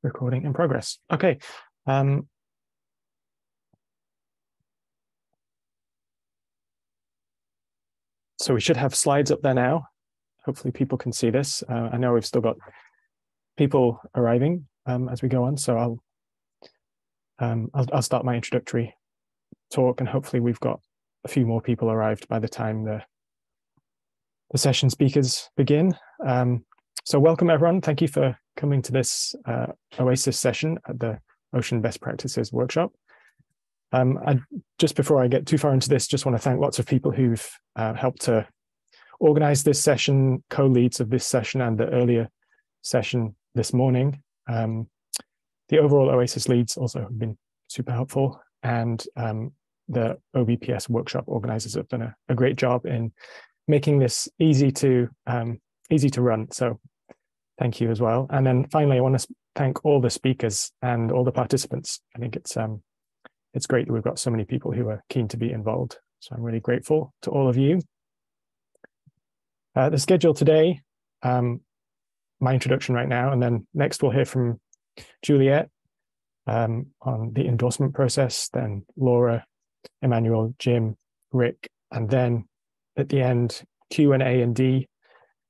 Recording in progress. Okay. So we should have slides up there now. Hopefully people can see this. I know we've still got people arriving as we go on, so I'll start my introductory talk, and hopefully we've got a few more people arrived by the time the session speakers begin. So welcome everyone. Thank you for coming to this OASIS session at the Ocean Best Practices Workshop. Just before I get too far into this, just want to thank lots of people who've helped to organize this session, co-leads of this session and the earlier session this morning. The overall OASIS leads also have been super helpful, and the OBPS workshop organizers have done a great job in making this easy to run. So thank you as well. And then finally, I want to thank all the speakers and all the participants. I think it's great that we've got so many people who are keen to be involved. So I'm really grateful to all of you. The schedule today, my introduction right now, and then next we'll hear from Juliet on the endorsement process, then Laura, Emmanuel, Jim, Rick, and then at the end, Q&A and D.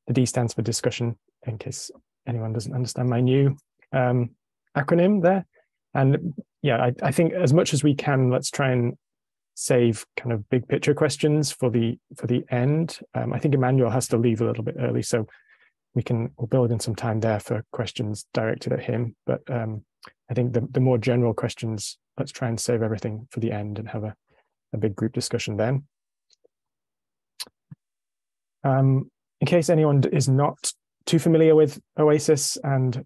The D stands for discussion, in case anyone doesn't understand my new acronym there. And yeah, I think as much as we can, let's try and save kind of big picture questions for the end. I think Emmanuel has to leave a little bit early, so we'll build in some time there for questions directed at him. But I think the more general questions, let's try and save everything for the end and have a big group discussion then. In case anyone is not too familiar with OASIS, and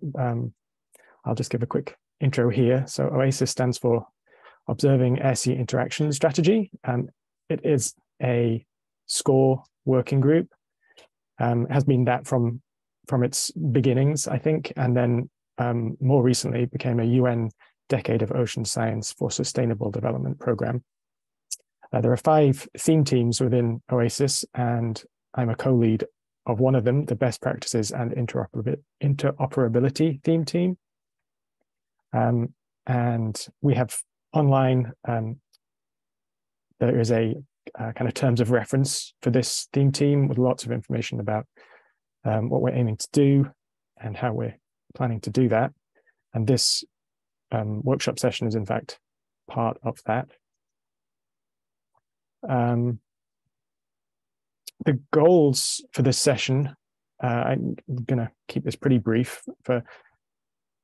I'll just give a quick intro here. So OASIS stands for Observing Air-Sea Interaction Strategy. It is a SCORE working group. It has been that from its beginnings, I think, and then more recently became a UN Decade of Ocean Science for Sustainable Development program. There are 5 theme teams within OASIS, and I'm a co-lead of one of them, the Best Practices and Interoperability theme team. And we have online, there is a kind of terms of reference for this theme team with lots of information about what we're aiming to do and how we're planning to do that. And this workshop session is in fact part of that. The goals for this session, I'm going to keep this pretty brief for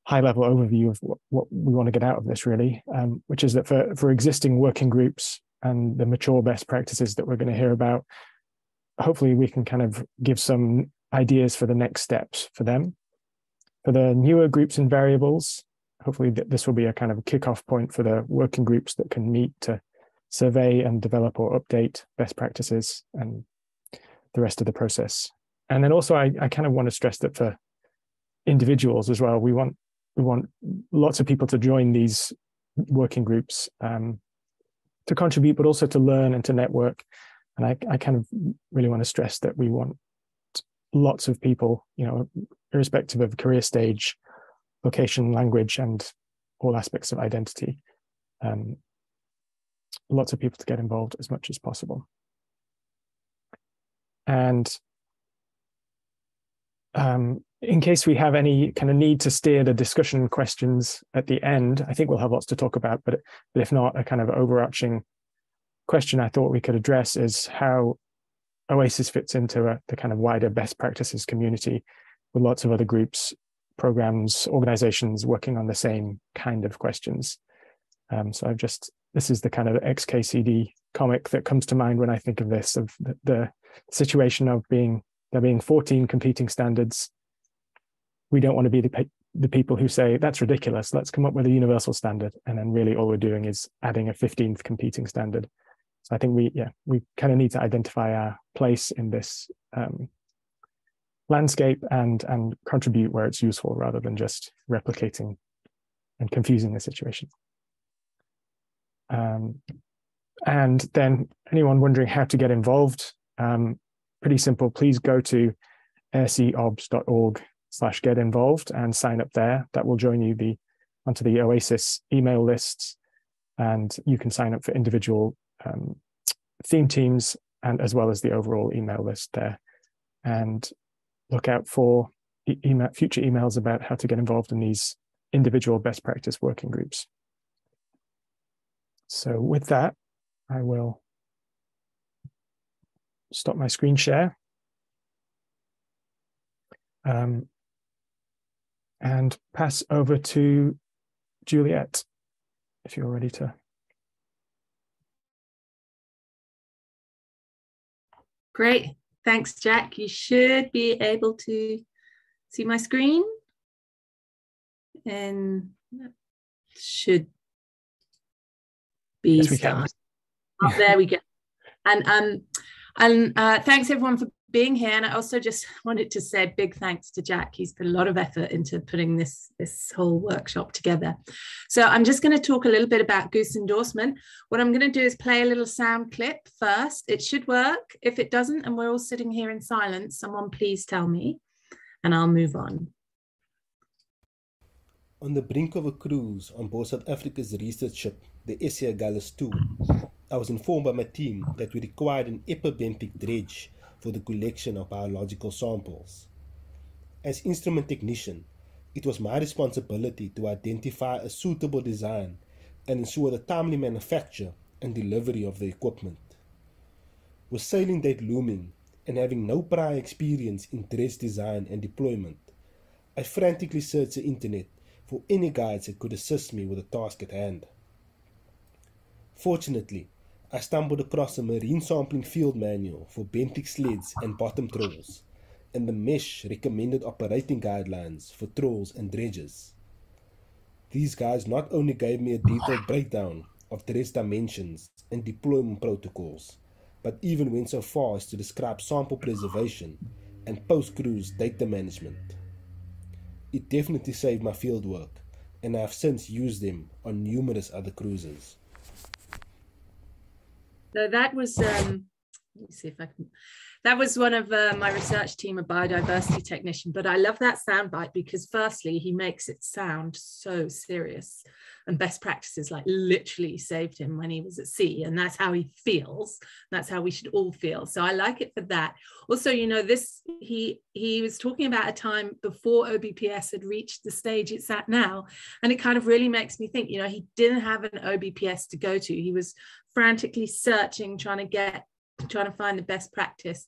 high-level overview of what we want to get out of this, really, which is that for existing working groups and the mature best practices that we're going to hear about, hopefully we can kind of give some ideas for the next steps for them. For the newer groups and variables, hopefully this will be a kind of a kickoff point for the working groups that can meet to survey and develop or update best practices and the rest of the process. And then also I kind of want to stress that for individuals as well, we want lots of people to join these working groups to contribute, but also to learn and to network. And I kind of really want to stress that we want lots of people, irrespective of career stage, location, language, and all aspects of identity. Lots of people to get involved as much as possible. And in case we have any kind of need to steer the discussion questions at the end, I think we'll have lots to talk about, but if not, a kind of overarching question I thought we could address is how OASIS fits into the kind of wider best practices community with lots of other groups, programs, organizations working on the same kind of questions. So this is the kind of XKCD comic that comes to mind when I think of this, of the situation of there being 14 competing standards. We don't want to be the people who say, that's ridiculous, let's come up with a universal standard. And then really all we're doing is adding a 15th competing standard. So I think we kind of need to identify our place in this landscape and contribute where it's useful rather than just replicating and confusing the situation. And then anyone wondering how to get involved, pretty simple. Please go to airseaobs.org get involved and sign up there. That will join you onto the OASIS email lists, and you can sign up for individual theme teams and as well as the overall email list there. And look out for future emails about how to get involved in these individual best practice working groups. So with that, I will stop my screen share and pass over to Juliet, if you're ready to. Great, thanks, Jack. You should be able to see my screen, and should be yes, we started. Oh, there we go. And thanks everyone for being here. And I also just wanted to say a big thanks to Jack. He's put a lot of effort into putting this whole workshop together. So I'm just going to talk a little bit about Goose endorsement. What I'm going to do is play a little sound clip first. It should work. If it doesn't, and we're all sitting here in silence, someone please tell me, and I'll move on. On the brink of a cruise on board South Africa's research ship, the SA Gallus II, I was informed by my team that we required an epibenthic dredge for the collection of biological samples. As instrument technician, it was my responsibility to identify a suitable design and ensure the timely manufacture and delivery of the equipment. With sailing date looming and having no prior experience in dredge design and deployment, I frantically searched the internet for any guides that could assist me with the task at hand. Fortunately, I stumbled across a marine sampling field manual for benthic sleds and bottom trawls, and the mesh recommended operating guidelines for trawls and dredges. These guides not only gave me a detailed breakdown of dredge dimensions and deployment protocols, but even went so far as to describe sample preservation and post-cruise data management. It definitely saved my fieldwork, and I have since used them on numerous other cruises. So that was, let me see if I can, that was one of my research team, a biodiversity technician, but I love that soundbite because firstly, he makes it sound so serious, and best practices like literally saved him when he was at sea, and that's how he feels. That's how we should all feel. So I like it for that. Also, you know, he was talking about a time before OBPS had reached the stage it's at now, and it kind of really makes me think, you know, he didn't have an OBPS to go to. He was frantically searching, trying to find the best practice.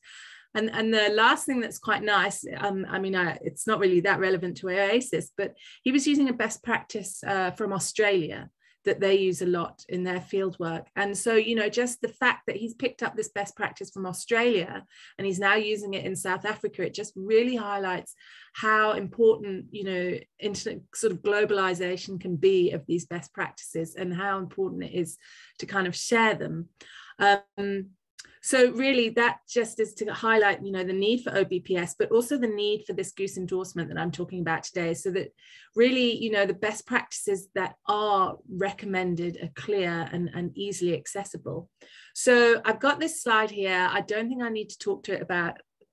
And the last thing that's quite nice, it's not really that relevant to OASIS, but he was using a best practice from Australia that they use a lot in their field work. And so, you know, just the fact that he's picked up this best practice from Australia and he's now using it in South Africa, it just really highlights how important, you know, internet sort of globalization can be of these best practices and how important it is to kind of share them. So really that just is to highlight, you know, the need for OBPS, but also the need for this Goose endorsement that I'm talking about today, so that really, you know, the best practices that are recommended are clear and easily accessible. So I've got this slide here. I don't think I need to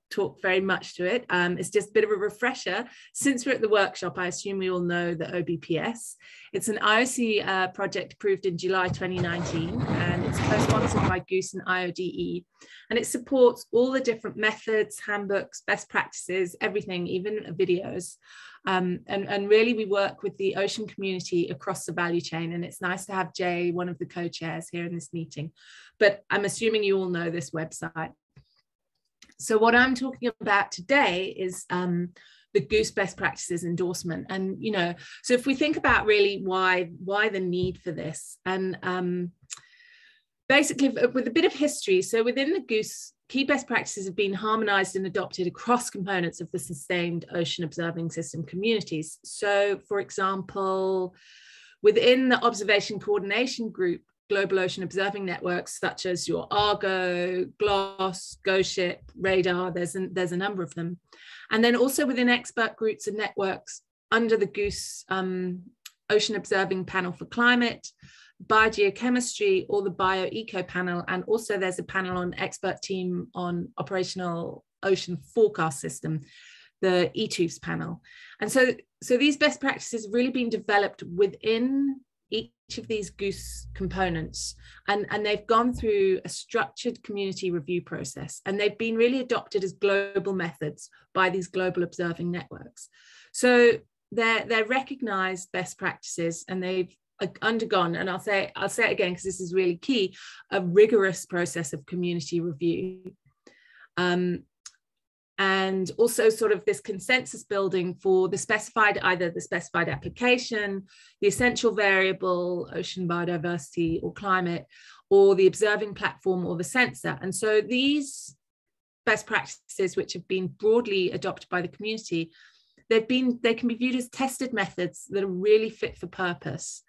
talk very much to it. It's just a bit of a refresher. Since we're at the workshop, I assume we all know the OBPS. It's an IOC project approved in July 2019, and it's co-sponsored by Goose and IODE. And it supports all the different methods, handbooks, best practices, everything, even videos. And really we work with the ocean community across the value chain. And it's nice to have Jay, one of the co-chairs, here in this meeting. But I'm assuming you all know this website. So what I'm talking about today is the Goose Best Practices endorsement. And, you know, so if we think about really why the need for this, and basically with a bit of history, so within the Goose, key best practices have been harmonized and adopted across components of the sustained ocean observing system communities. So for example, within the observation coordination group, global ocean observing networks such as your Argo, GLOSS, GoShip, Radar, there's a number of them. And then also within expert groups and networks under the Goose Ocean Observing Panel for Climate, Biogeochemistry, or the BioEco panel. And also there's a panel on expert team on operational ocean forecast system. the ETUFs panel. And so these best practices have really been developed within each of these Goose components, and they've gone through a structured community review process, and they've been really adopted as global methods by these global observing networks. So they're recognized best practices, and they've undergone, and I'll say it again because this is really key, a rigorous process of community review. And also sort of this consensus building for the specified, either the specified application, the essential variable, ocean biodiversity or climate, or the observing platform or the sensor. And so these best practices, which have been broadly adopted by the community, they can be viewed as tested methods that are really fit for purpose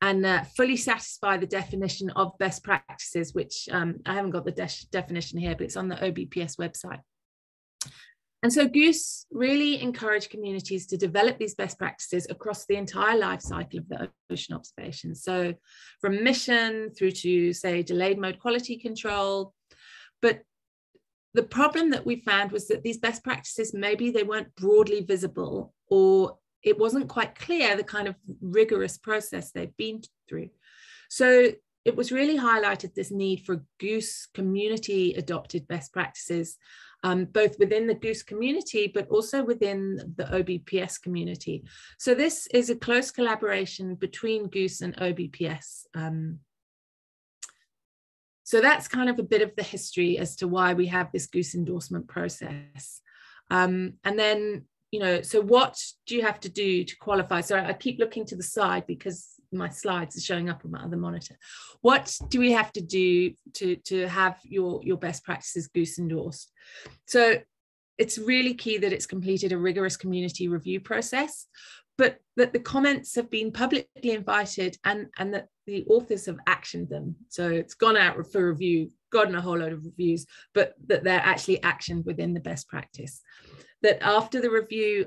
and fully satisfy the definition of best practices, which I haven't got the definition here, but it's on the OBPS website. And so Goose really encouraged communities to develop these best practices across the entire life cycle of the ocean observation. So from mission through to, say, delayed mode quality control. But the problem that we found was that these best practices, maybe they weren't broadly visible, or it wasn't quite clear the kind of rigorous process they've been through. So it was really highlighted this need for Goose community adopted best practices, both within the Goose community, but also within the OBPS community. So this is a close collaboration between Goose and OBPS. So that's kind of a bit of the history as to why we have this Goose endorsement process. And then, you know, so what do you have to do to qualify? So I keep looking to the side because my slides are showing up on my other monitor. What do we have to do to have your best practices Goose endorsed? So it's really key that it's completed a rigorous community review process, but that the comments have been publicly invited and that the authors have actioned them. So it's gone out for review, gotten a whole load of reviews, but that they're actually actioned within the best practice. That after the review,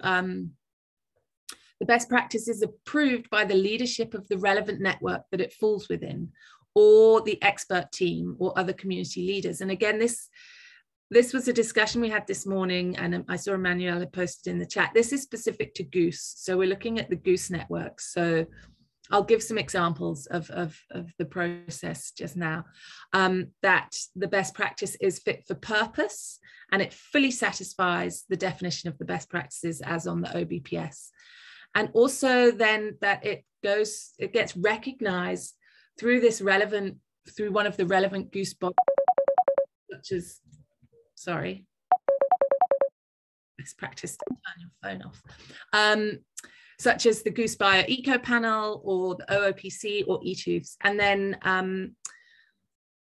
the best practice is approved by the leadership of the relevant network that it falls within, or the expert team or other community leaders. And again, this was a discussion we had this morning, and I saw Emmanuel had posted in the chat. This is specific to Goose. So we're looking at the Goose network. So I'll give some examples of the process just now. That the best practice is fit for purpose, and it fully satisfies the definition of the best practices as on the OBPS. And also then that it gets recognized through one of the relevant Goose bodies, such as, sorry, best practice to turn your phone off, such as the Goose Bio Eco Panel or the OOPC or ETUFs. And then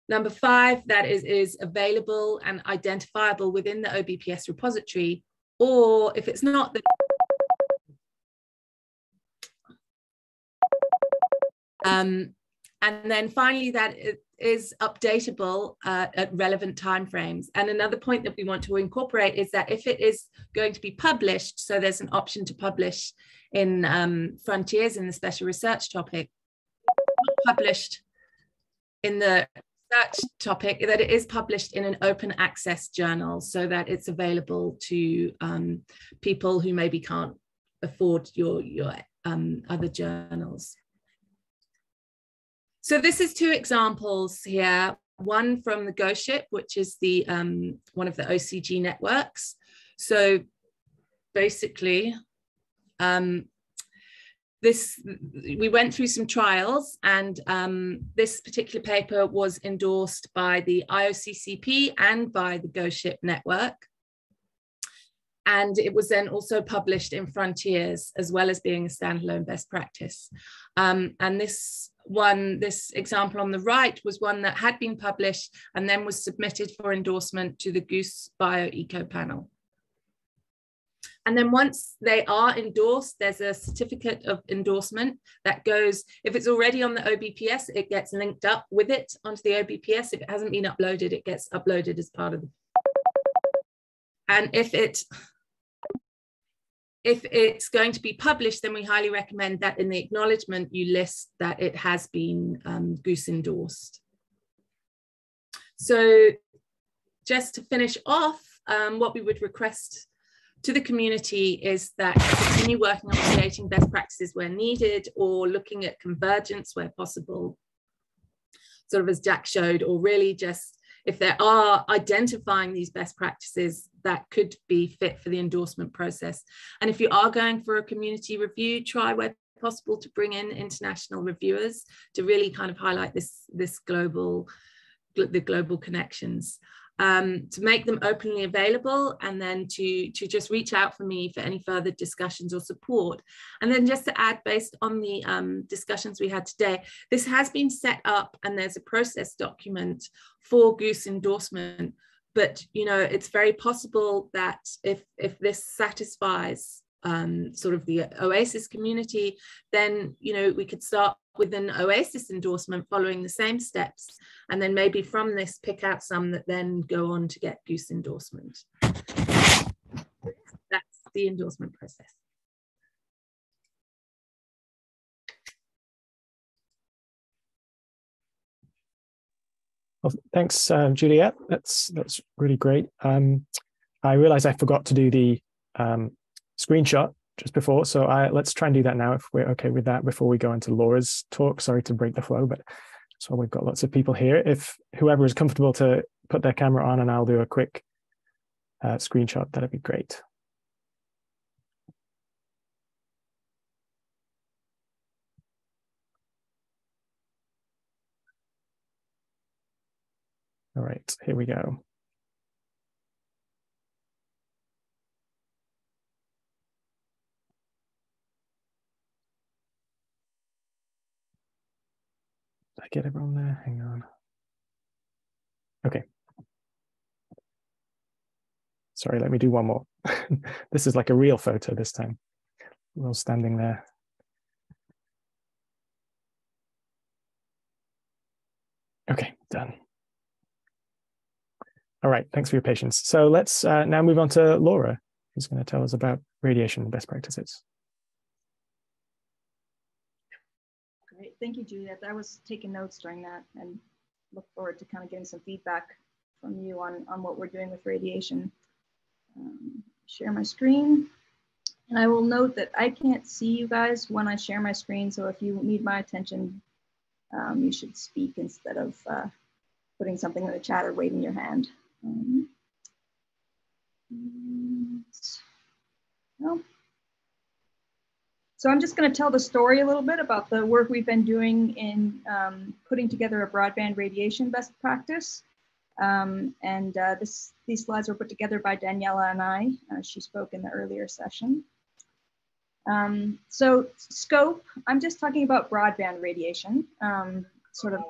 number 5, that is available and identifiable within the OBPS repository, or if it's not, and then finally, that it is updatable at relevant timeframes. And another point that we want to incorporate is that if it is going to be published, so there's an option to publish in Frontiers in the special research topic, published in the research topic, that it is published in an open access journal so that it's available to people who maybe can't afford your other journals. So this is 2 examples here, one from the GoShip, which is the one of the OCG networks. So basically, we went through some trials, and this particular paper was endorsed by the IOCCP and by the GoShip network. And it was then also published in Frontiers, as well as being a standalone best practice. And this example on the right was one that had been published and then was submitted for endorsement to the Goose Bio Eco Panel. And then once they are endorsed, there's a certificate of endorsement that goes, if it's already on the OBPS, it gets linked up with it onto the OBPS. If it hasn't been uploaded, it gets uploaded as part of the. And if it's going to be published, then we highly recommend that in the acknowledgement you list that it has been Goose endorsed. So just to finish off, what we would request to the community is that continue working on creating best practices where needed, or looking at convergence where possible, sort of as Jack showed, or really just if there are identifying these best practices that could be fit for the endorsement process. And if you are going for a community review, try where possible to bring in international reviewers to really kind of highlight the global connections. To make them openly available, and then to just reach out for me for any further discussions or support. And then just to add, based on the discussions we had today, this has been set up and there's a process document for Goose endorsement, but it's very possible that if this satisfies sort of the OASIS community, then we could start with an OASIS endorsement following the same steps, and then maybe from this pick out some that then go on to get Goose endorsement. That's the endorsement process. Well, thanks, Juliet. That's really great. I realized I forgot to do the screenshot just before, so let's try and do that now if we're okay with that before we go into Laura's talk. Sorry to break the flow, but so we've got lots of people here. If whoever is comfortable to put their camera on and I'll do a quick screenshot, that'd be great. All right, here we go. Did I get everyone there? Hang on. Okay. Sorry, let me do one more. This is like a real photo this time. We're all standing there. Okay, done. All right, thanks for your patience. So let's now move on to Laura, who's going to tell us about radiation best practices. Great, thank you, Juliet. I was taking notes during that and look forward to kind of getting some feedback from you on what we're doing with radiation. Share my screen. And I will note that I can't see you guys when I share my screen. So if you need my attention, you should speak instead of putting something in the chat or waving your hand. No. So I'm just going to tell the story a little bit about the work we've been doing in putting together a broadband radiation best practice. These slides were put together by Daniela and I. She spoke in the earlier session. So scope, I'm just talking about broadband radiation, sort of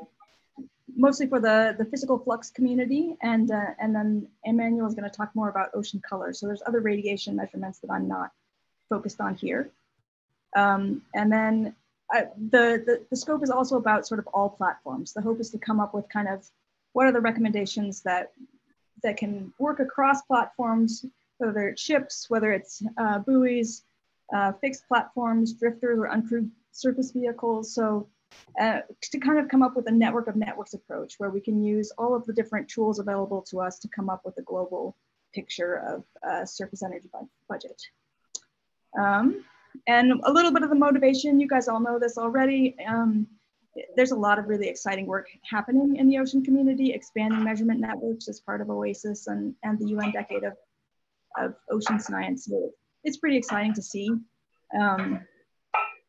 mostly for the physical flux community, and then Emmanuel is going to talk more about ocean color. So there's other radiation measurements that I'm not focused on here. And then the scope is also about sort of all platforms. The hope is to come up with kind of what are the recommendations that can work across platforms, whether it's ships, whether it's buoys, fixed platforms, drifters, or uncrewed surface vehicles. So to kind of come up with a network of networks approach where we can use all of the different tools available to us to come up with a global picture of surface energy budget. And a little bit of the motivation, you guys all know this already. There's a lot of really exciting work happening in the ocean community, expanding measurement networks as part of OASIS and the UN Decade of Ocean Science. So it's pretty exciting to see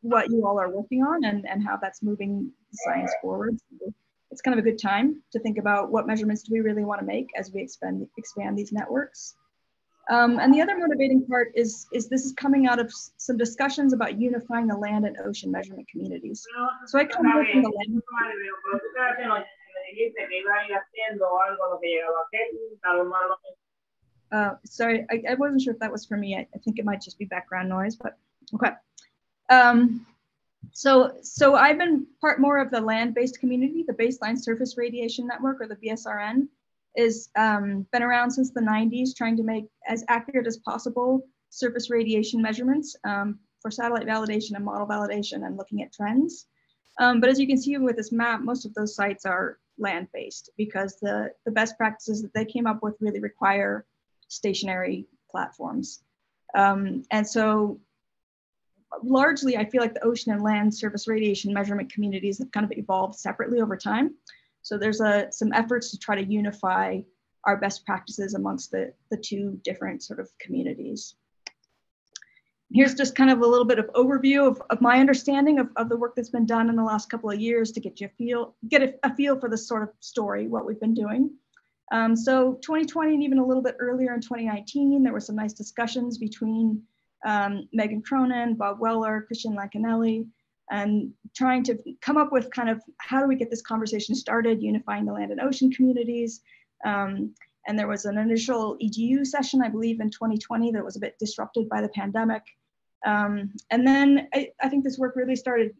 what you all are working on and how that's moving science forward. It's kind of a good time to think about what measurements do we really want to make as we expand these networks. And the other motivating part is this is coming out of some discussions about unifying the land and ocean measurement communities. So I come here from the land. Sorry, I wasn't sure if that was for me. I think it might just be background noise, but okay. So I've been part more of the land-based community. The Baseline Surface Radiation Network, or the BSRN, is been around since the 90s, trying to make as accurate as possible surface radiation measurements for satellite validation and model validation and looking at trends. But as you can see with this map, most of those sites are land-based because the best practices that they came up with really require stationary platforms. And so largely, I feel like the ocean and land surface radiation measurement communities have kind of evolved separately over time. So there's some efforts to try to unify our best practices amongst the two different sort of communities. Here's just kind of a little bit of overview of my understanding of the work that's been done in the last couple of years to get a feel for this sort of story, what we've been doing. So 2020 and even a little bit earlier in 2019, there were some nice discussions between Megan Cronin, Bob Weller, Christian Lancanelli, and trying to come up with kind of how do we get this conversation started, unifying the land and ocean communities. And there was an initial EGU session, I believe, in 2020 that was a bit disrupted by the pandemic. And then I think this work really started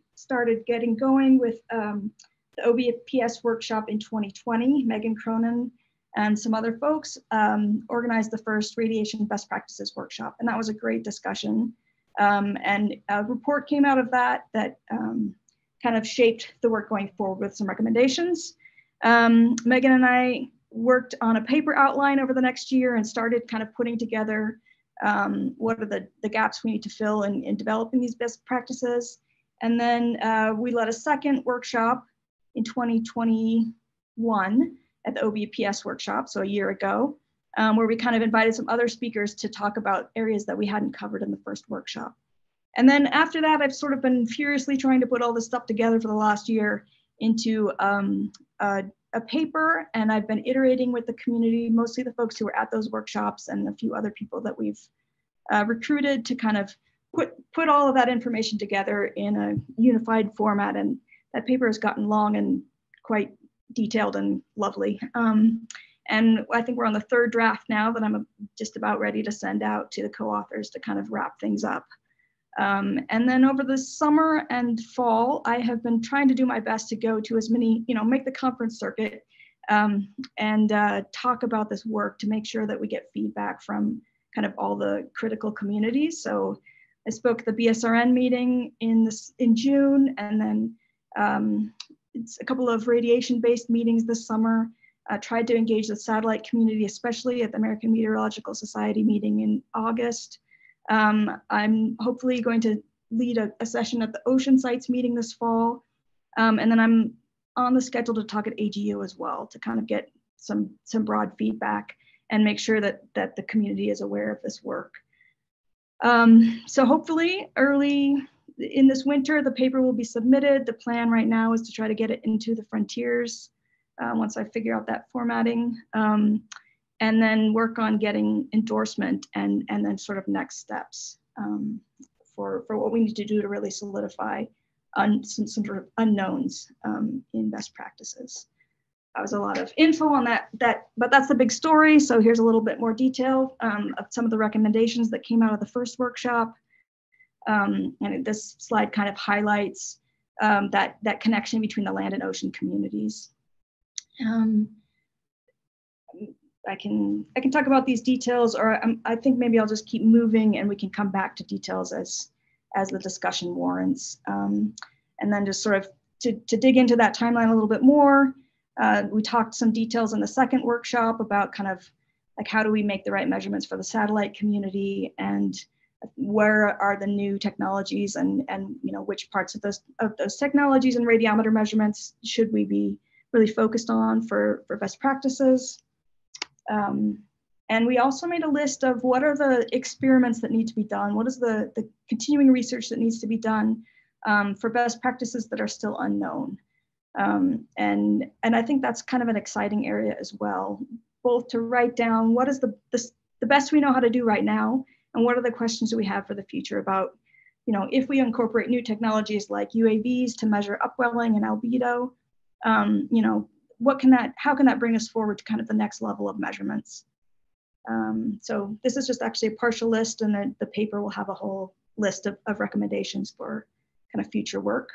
getting going with the OBPS workshop in 2020. Megan Cronin and some other folks organized the first radiation best practices workshop. And that was a great discussion. And a report came out of that kind of shaped the work going forward with some recommendations. Megan and I worked on a paper outline over the next year and started kind of putting together what are the gaps we need to fill in developing these best practices. And then we led a second workshop in 2021 at the OBPS workshop, so a year ago, where we kind of invited some other speakers to talk about areas that we hadn't covered in the first workshop. And then after that, I've sort of been furiously trying to put all this stuff together for the last year into a paper, and I've been iterating with the community, mostly the folks who were at those workshops and a few other people that we've recruited to kind of put all of that information together in a unified format. And that paper has gotten long and quite detailed and lovely. And I think we're on the third draft now that I'm just about ready to send out to the co-authors to kind of wrap things up. And then over the summer and fall, I have been trying to do my best to go to as many, make the conference circuit and talk about this work to make sure that we get feedback from kind of all the critical communities. So I spoke at the BSRN meeting in June, and then it's a couple of radiation-based meetings this summer. Tried to engage the satellite community, especially at the American Meteorological Society meeting in August. I'm hopefully going to lead a session at the Ocean Sites meeting this fall. And then I'm on the schedule to talk at AGU as well to kind of get some broad feedback and make sure that the community is aware of this work. So hopefully early in this winter, the paper will be submitted. The plan right now is to try to get it into the frontiers once I figure out that formatting. And then work on getting endorsement and then sort of next steps for what we need to do to really solidify some sort of unknowns in best practices. That was a lot of info on that, but that's the big story. So here's a little bit more detail of some of the recommendations that came out of the first workshop. And this slide kind of highlights that connection between the land and ocean communities. I can talk about these details, or I think maybe I'll just keep moving and we can come back to details as the discussion warrants. And then just sort of to dig into that timeline a little bit more, we talked some details in the second workshop about kind of like how do we make the right measurements for the satellite community, and where are the new technologies, and which parts of those technologies and radiometer measurements should we be really focused on for best practices. And we also made a list of what are the experiments that need to be done, what is the continuing research that needs to be done for best practices that are still unknown. And I think that's kind of an exciting area as well, both to write down what is the best we know how to do right now, and what are the questions that we have for the future about, if we incorporate new technologies like UAVs to measure upwelling and albedo, how can that bring us forward to kind of the next level of measurements? So this is just actually a partial list, and then the paper will have a whole list of recommendations for kind of future work.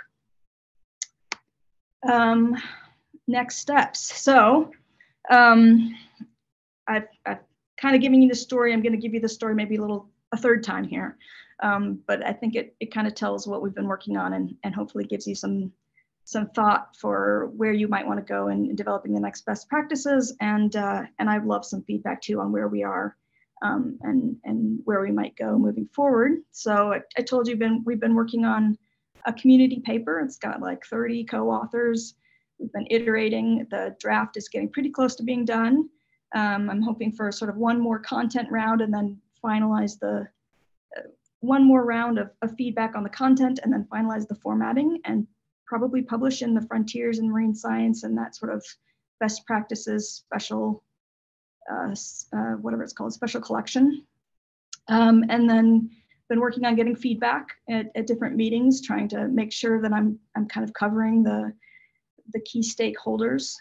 Next steps. So I've kind of giving you the story. I'm going to give you the story maybe a third time here, but I think it kind of tells what we've been working on, and hopefully gives you some thought for where you might want to go in developing the next best practices. And I'd love some feedback too on where we are and where we might go moving forward. So I told you we've been working on a community paper. It's got like 30 co-authors. We've been iterating. The draft is getting pretty close to being done. I'm hoping for sort of one more content round and then finalize one more round of feedback on the content and then finalize the formatting and probably publish in the Frontiers in Marine Science and that sort of best practices special, whatever it's called, special collection. And then been working on getting feedback at different meetings, trying to make sure that I'm kind of covering the key stakeholders.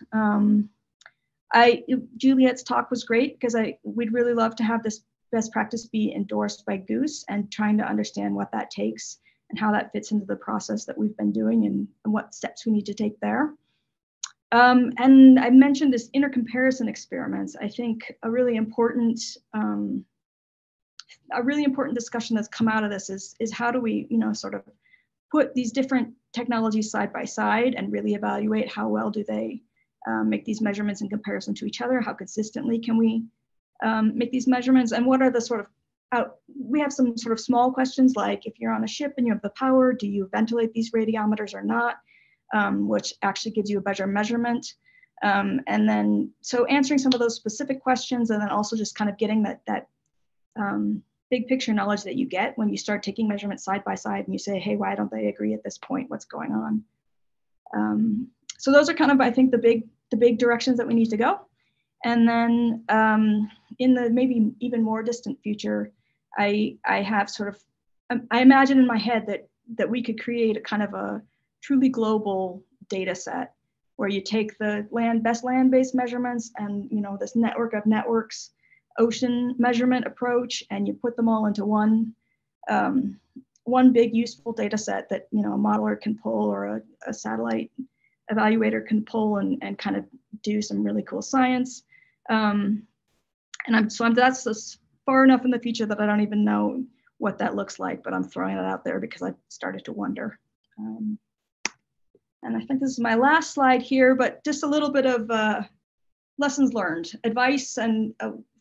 Juliet's talk was great because we'd really love to have this best practice be endorsed by Goose and trying to understand what that takes and how that fits into the process that we've been doing and what steps we need to take there. And I mentioned this intercomparison experiments. I think a really important discussion that's come out of this is how do we, sort of put these different technologies side by side and really evaluate how well do they make these measurements in comparison to each other? How consistently can we make these measurements? And what are the sort of, we have some sort of small questions like if you're on a ship and you have the power, do you ventilate these radiometers or not? Which actually gives you a better measurement. And then, so answering some of those specific questions and then also just kind of getting that big picture knowledge that you get when you start taking measurements side by side and you say, hey, why don't they agree at this point? What's going on? So those are kind of, I think, the big directions that we need to go. And then in the maybe even more distant future, I have sort of, I imagine in my head that we could create a kind of a truly global data set where you take the best land-based measurements and this network of networks, ocean measurement approach, and you put them all into one big useful data set that a modeler can pull or a satellite evaluator can pull and kind of do some really cool science. That's just far enough in the future that I don't even know what that looks like, but I'm throwing it out there because I've started to wonder. And I think this is my last slide here, but just a little bit of lessons learned, advice and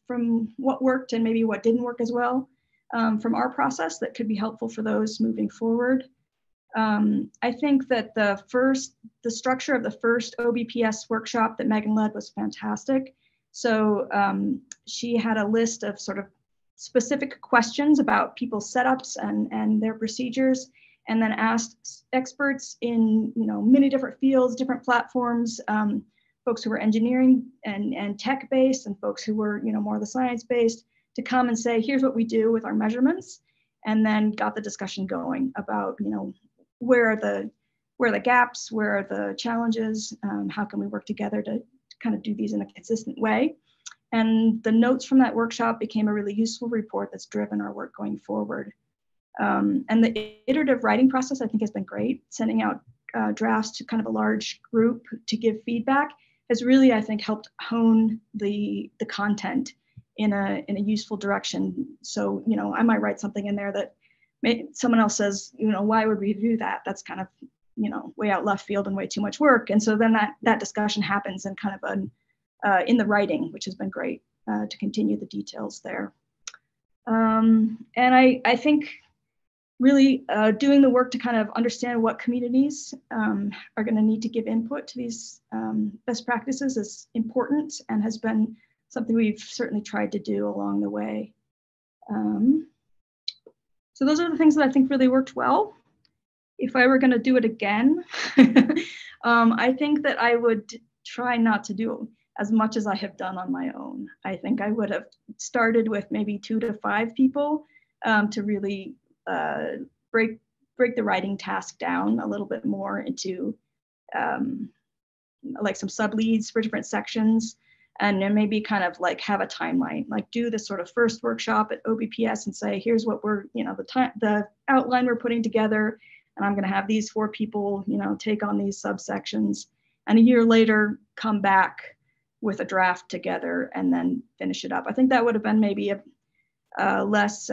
from what worked and maybe what didn't work as well from our process that could be helpful for those moving forward. I think that the structure of the first OBPS workshop that Megan led was fantastic. So she had a list of sort of specific questions about people's setups and their procedures, and then asked experts in many different fields, different platforms, folks who were engineering and tech-based and folks who were more the science-based to come and say, here's what we do with our measurements, and then got the discussion going about where are the gaps, where are the challenges, how can we work together to kind of do these in a consistent way. And the notes from that workshop became a really useful report that's driven our work going forward. And the iterative writing process, I think, has been great. Sending out drafts to kind of a large group to give feedback has really, I think, helped hone the content in a useful direction. So, I might write something in there that someone else says, why would we do that? That's kind of, way out left field and way too much work. And so then that discussion happens in kind of in the writing, which has been great to continue the details there. And I think really doing the work to kind of understand what communities are going to need to give input to these best practices is important and has been something we've certainly tried to do along the way. So those are the things that I think really worked well. If I were going to do it again, I think that I would try not to do as much as I have done on my own. I think I would have started with maybe 2 to 5 people to really break the writing task down a little bit more into like some sub leads for different sections, and then maybe kind of like have a timeline, like do the sort of first workshop at OBPS and say, here's what we're, the outline we're putting together, and I'm going to have these 4 people, take on these subsections, and a year later come back with a draft together and then finish it up. I think that would have been maybe a less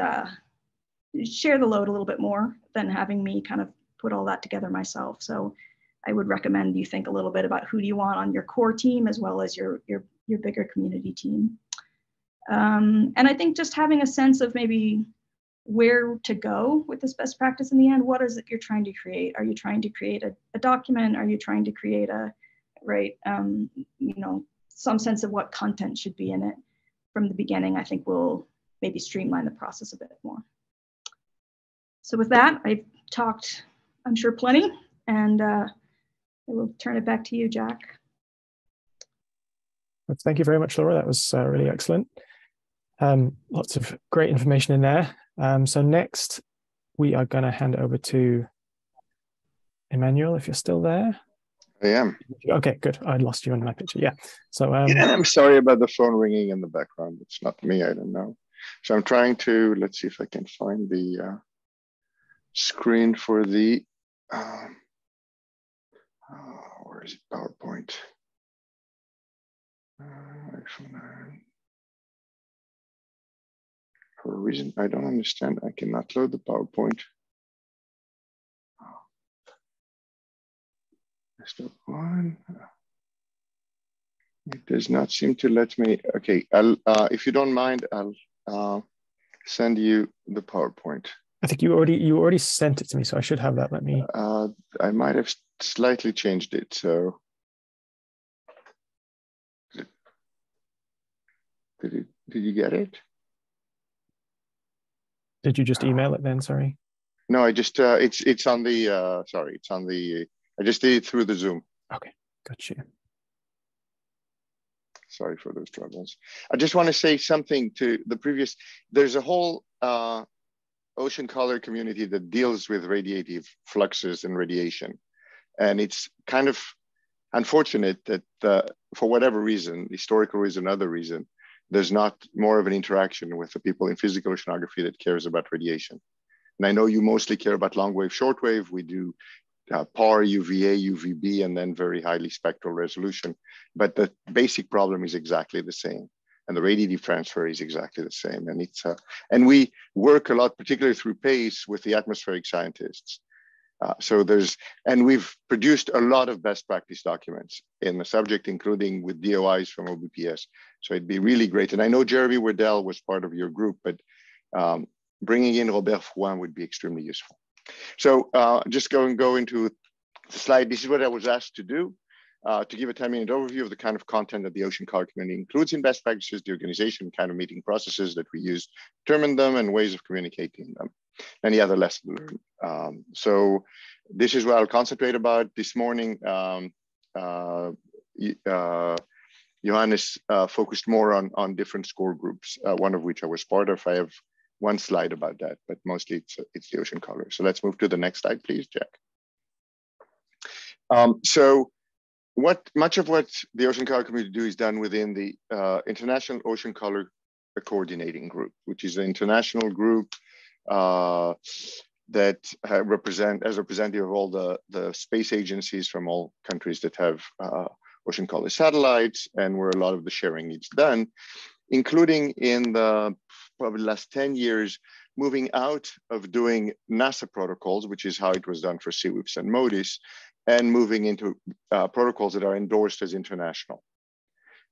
share the load a little bit more than having me kind of put all that together myself. So I would recommend you think a little bit about who do you want on your core team as well as your bigger community team. And I think just having a sense of maybe where to go with this best practice in the end. What is it you're trying to create? Are you trying to create a document? Are you trying to create some sense of what content should be in it from the beginning? I think will maybe streamline the process a bit more. So with that, I've talked, I'm sure, plenty, and I will turn it back to you, Jack. Thank you very much, Laura. That was really excellent. Lots of great information in there. So next, we are going to hand over to Emmanuel, if you're still there. I am. Okay, good. I lost you in my picture. Yeah. So I'm sorry about the phone ringing in the background. It's not me. I don't know. So I'm trying to, let's see if I can find the screen for the, where is it? PowerPoint. For a reason I don't understand, I cannot load the PowerPoint. Step one. It does not seem to let me. Okay, I'll, if you don't mind, I'll send you the PowerPoint. I think you already sent it to me, so I should have that. Let me. I might have slightly changed it. So did you get it? Did you just email it then? Sorry. No, I just it's on the sorry, it's on the. I just did it through the Zoom. Okay, got you. Sorry for those troubles. I just want to say something to the previous. There's a whole ocean color community that deals with radiative fluxes and radiation, and it's kind of unfortunate that for whatever reason, historical reason, other reason, there's not more of an interaction with the people in physical oceanography that cares about radiation. And I know you mostly care about long wave, short wave. We do PAR, UVA, UVB, and then very highly spectral resolution. But the basic problem is exactly the same. And the radiative transfer is exactly the same. And it's and we work a lot, particularly through PACE, with the atmospheric scientists. And we've produced a lot of best practice documents in the subject, including with DOIs from OBPS. So it'd be really great. And I know Jeremy Wardell was part of your group, but bringing in Robert Frouin would be extremely useful. So just go into the slide. This is what I was asked to do, to give a 10-minute overview of the kind of content that the ocean color community includes in best practices, the organization, kind of meeting processes that we use to determine them, and ways of communicating them. Any other lesson learned. So this is what I'll concentrate about this morning. Johannes focused more on different score groups, one of which I was part of. I have one slide about that, but mostly it's the ocean color. So let's move to the next slide, please, Jack. So much of what the ocean color community do is done within the International Ocean Color Coordinating Group, which is an international group that as representative of all the space agencies from all countries that have ocean color satellites, and where a lot of the sharing is done, including in the probably last 10 years, moving out of doing NASA protocols, which is how it was done for CWIPS and MODIS, and moving into protocols that are endorsed as international.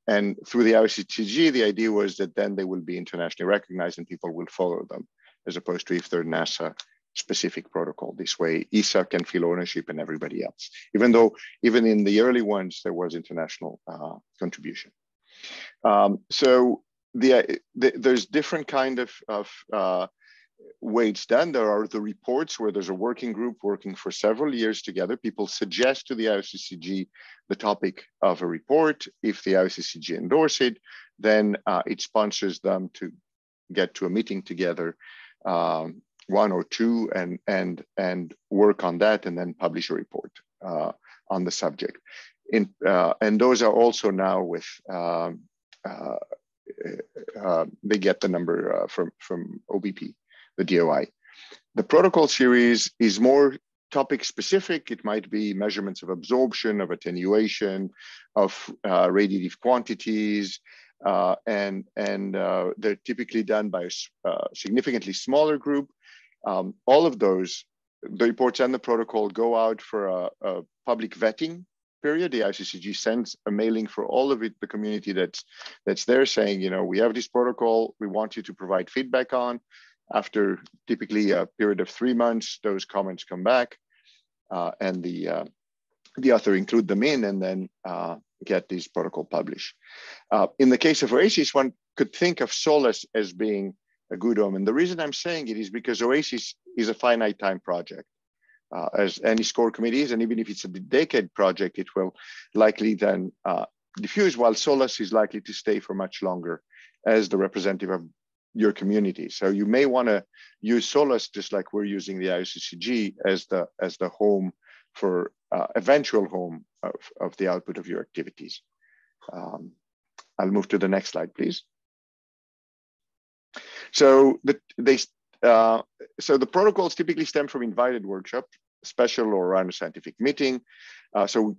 And through the IOCTG, the idea was that then they will be internationally recognized and people will follow them, as opposed to if they're NASA specific protocol. This way, ESA can feel ownership and everybody else, even though even in the early ones, there was international contribution. So there's different kind of way it's done. There are the reports where there's a working group working for several years together. People suggest to the IOCCG the topic of a report. If the IOCCG endorse it, then it sponsors them to get to a meeting together, one or two, and work on that, and then publish a report on the subject. And those are also now with they get the number from OBP, the DOI. The protocol series is more topic specific. It might be measurements of absorption, of attenuation, of radiative quantities, and they're typically done by a significantly smaller group. All of those, the reports and the protocol, go out for a public vetting period, the ICCG sends a mailing for all of it, the community that's there, saying, you know, we have this protocol, we want you to provide feedback on. After typically a period of 3 months, those comments come back, and the author include them in, and then get this protocol published. In the case of OASIS, one could think of SOLAS as being a good omen. The reason I'm saying it is because OASIS is a finite time project, as any SCORE committee is, and even if it's a decade project, it will likely then diffuse, while SOLAS is likely to stay for much longer as the representative of your community. So you may want to use SOLAS just like we're using the ICCG as the home for eventual home of the output of your activities. I'll move to the next slide, please. So the protocols typically stem from invited workshop, special or around a scientific meeting. So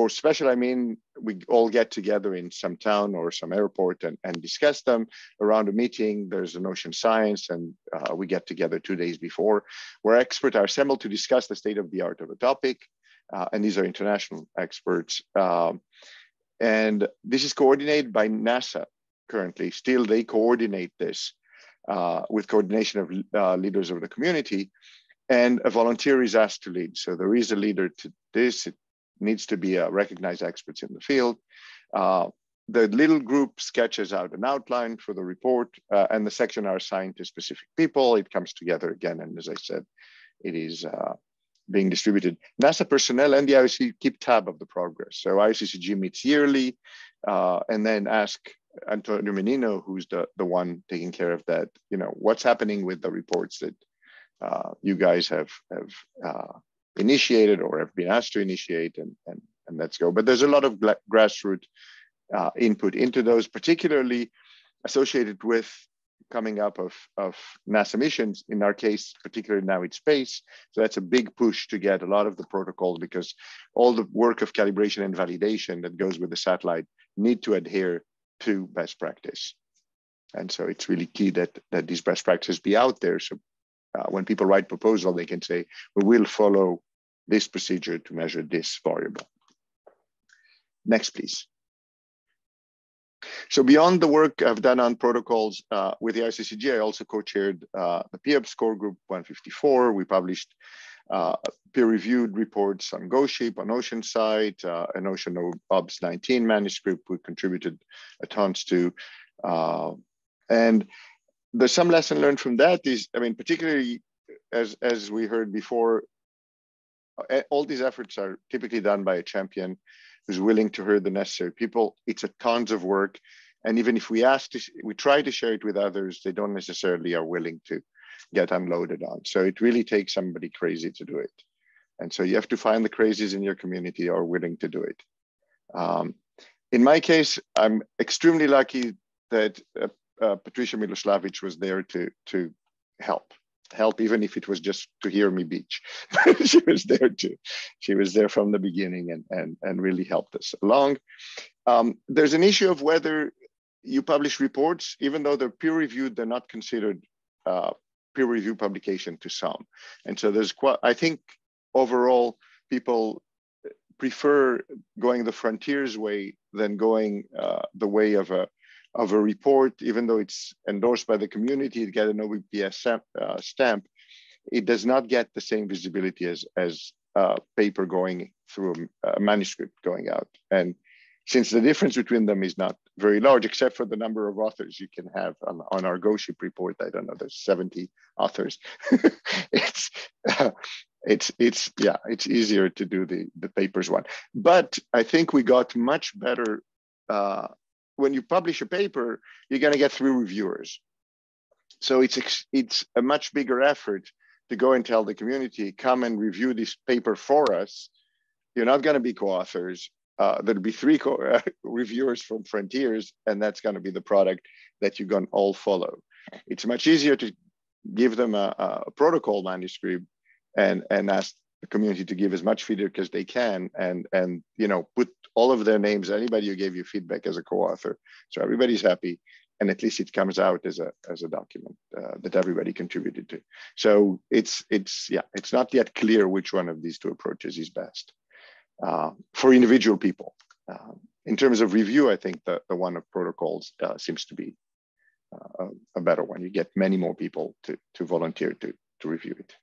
special, I mean, we all get together in some town or some airport and discuss them around a meeting. There's an ocean science, and we get together 2 days before, where experts are assembled to discuss the state of the art of a topic. And these are international experts. And this is coordinated by NASA currently. Still, they coordinate this with coordination of leaders of the community, and a volunteer is asked to lead. So there is a leader to this. It needs to be recognized experts in the field. The little group sketches out an outline for the report, and the section are assigned to specific people. It comes together again, and as I said, it is being distributed. NASA personnel and the IOC keep tab of the progress. So ICCG meets yearly, and then ask Antonio Menino, who's the one taking care of that, you know, what's happening with the reports that you guys have initiated or have been asked to initiate, and let's go. But there's a lot of grassroots input into those, particularly associated with coming up of NASA missions. In our case, particularly now it's space. So that's a big push to get a lot of the protocol, because all the work of calibration and validation that goes with the satellite need to adhere to best practice. And so it's really key that these best practices be out there. So when people write proposal, they can say, we will follow this procedure to measure this variable. Next, please. So beyond the work I've done on protocols with the ICCG, I also co-chaired the PIAB Score Group 154. We published peer-reviewed reports on GoShip, on Oceanside, an Ocean OBS 19 manuscript we contributed a tons to. And there's some lesson learned from that is, I mean, particularly as we heard before, all these efforts are typically done by a champion who's willing to herd the necessary people. It's a tons of work. And even if we try to share it with others, they don't necessarily are willing to get unloaded on. So it really takes somebody crazy to do it. And so you have to find the crazies in your community who are willing to do it. In my case, I'm extremely lucky that Patricia Miloslavich was there to help, even if it was just to hear me beach. She was there too. She was there from the beginning and really helped us along. There's an issue of whether you publish reports, even though they're peer-reviewed, they're not considered peer review publication to some. And so there's I think overall people prefer going the frontiers way than going the way of a report, even though it's endorsed by the community to get an OBPS stamp. It does not get the same visibility as a paper going through a manuscript going out. And since the difference between them is not very large, except for the number of authors you can have on our GoShip report, I don't know, there's 70 authors. It's easier to do the papers one. But I think we got much better. When you publish a paper, you're going to get 3 reviewers. So it's a much bigger effort to go and tell the community, come and review this paper for us. You're not going to be co-authors. There'll be 3 reviewers from Frontiers, and that's going to be the product that you're going to all follow. It's much easier to give them a protocol manuscript and ask the community to give as much feedback as they can, and put all of their names, anybody who gave you feedback, as a co-author, so everybody's happy, and at least it comes out as a document that everybody contributed to. So it's not yet clear which one of these 2 approaches is best. for individual people. In terms of review, I think the one of protocols seems to be a better one. You get many more people to volunteer to review it.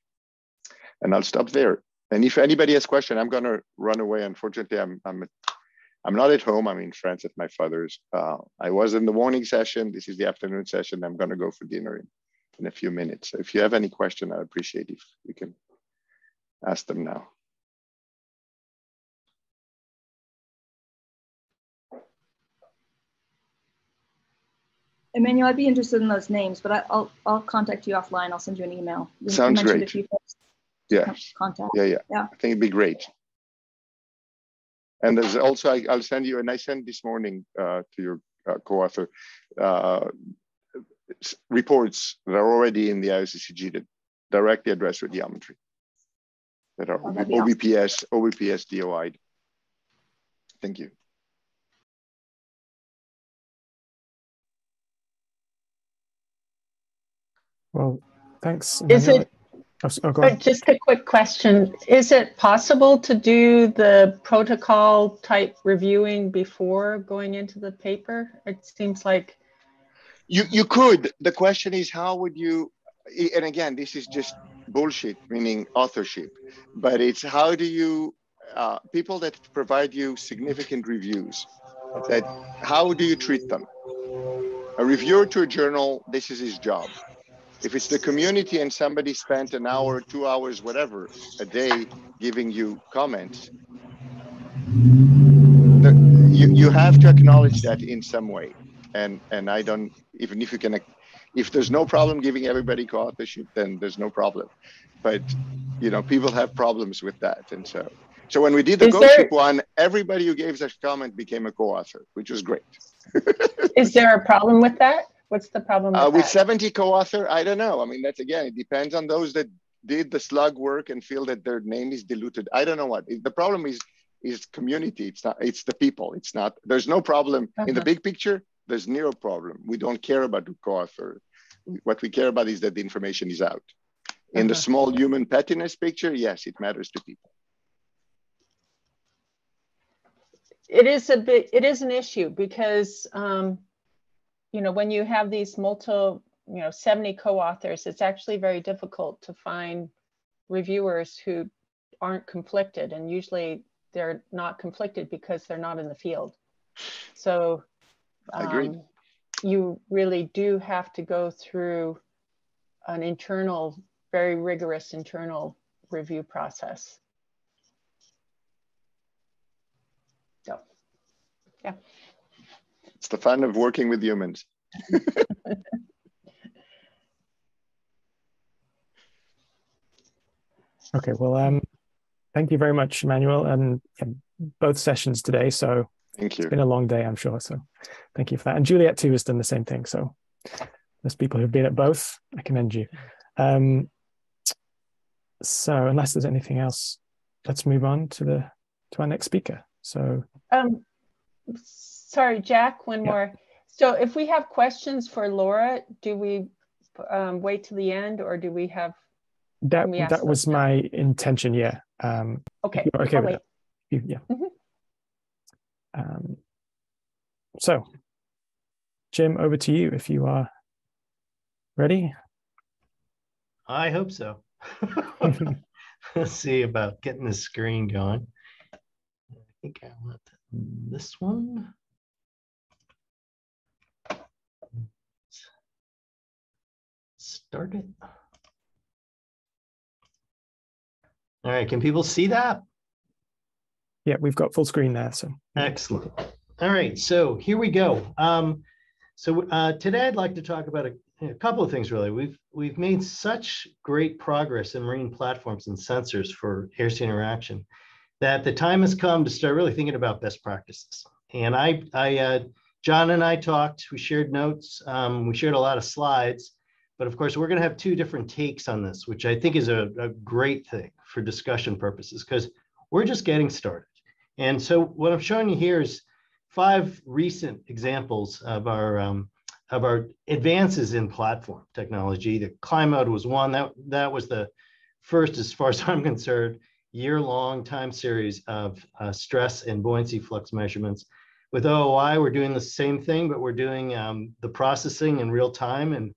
And I'll stop there. And if anybody has question, I'm going to run away. Unfortunately, I'm not at home. I'm in France at my father's. I was in the morning session. This is the afternoon session. I'm going to go for dinner in a few minutes. So if you have any question, I appreciate if you can ask them now. Emmanuel, I'd be interested in those names, but I'll contact you offline. I'll send you an email. Sounds great. A few folks yeah. Contact. Yeah. I think it'd be great. And there's also, I'll send you, and I sent this morning to your co-author, reports that are already in the IOCCG that directly address radiometry, that are OBPS, awesome. OBPS DOI'd. Thank you. Well, thanks. Is it, just a quick question. Is it possible to do the protocol type reviewing before going into the paper? It seems like. You could. The question is, how would you, and again, this is just bullshit, meaning authorship, but it's how do you, people that provide you significant reviews, that how do you treat them? A reviewer to a journal, this is his job. If it's the community and somebody spent an hour, 2 hours, whatever, a day giving you comments, you have to acknowledge that in some way. And I don't, even if you can, if there's no problem giving everybody co-authorship, then there's no problem. But, you know, people have problems with that. And so when we did the GoShip one, everybody who gave us a comment became a co-author, which was great. Is there a problem with that? What's the problem with 70 co-author? I don't know. I mean, that's again, it depends on those that did the slug work and feel that their name is diluted. I don't know what. The problem is community. It's not, it's the people. It's not, there's no problem in the big picture. There's zero problem. We don't care about the co-author. What we care about is that the information is out. In the small human pettiness picture, yes, it matters to people. It is an issue because, you know, when you have these 70 co-authors, it's actually very difficult to find reviewers who aren't conflicted. And usually they're not conflicted because they're not in the field. So you really do have to go through an internal, very rigorous internal review process. So, yeah. It's the fun of working with humans. Okay, well, thank you very much, Emmanuel, and both sessions today. So thank you. It's been a long day, I'm sure. So thank you for that. And Juliet too has done the same thing. So there's people who've been at both. I commend you. So unless there's anything else, let's move on to our next speaker. So. Sorry, Jack, one more. So if we have questions for Laura, do we wait to the end or do we have? That was my intention, yeah. Okay. Okay with that. Yeah. So, Jim, over to you if you are ready. I hope so. Let's see about getting the screen going. I think I want this one. Start it. All right, can people see that? Yeah, we've got full screen there. So excellent. All right, so here we go. Today I'd like to talk about a couple of things really. We've made such great progress in marine platforms and sensors for air-sea interaction that the time has come to start really thinking about best practices. And John and I talked, we shared notes, we shared a lot of slides, but of course we're gonna have two different takes on this, which I think is a great thing for discussion purposes, because we're just getting started. And so what I'm showing you here is 5 recent examples of our advances in platform technology. The climb mode was one, that was the first as far as I'm concerned. year-long time series of stress and buoyancy flux measurements. With OOI, we're doing the same thing, but we're doing the processing in real time. And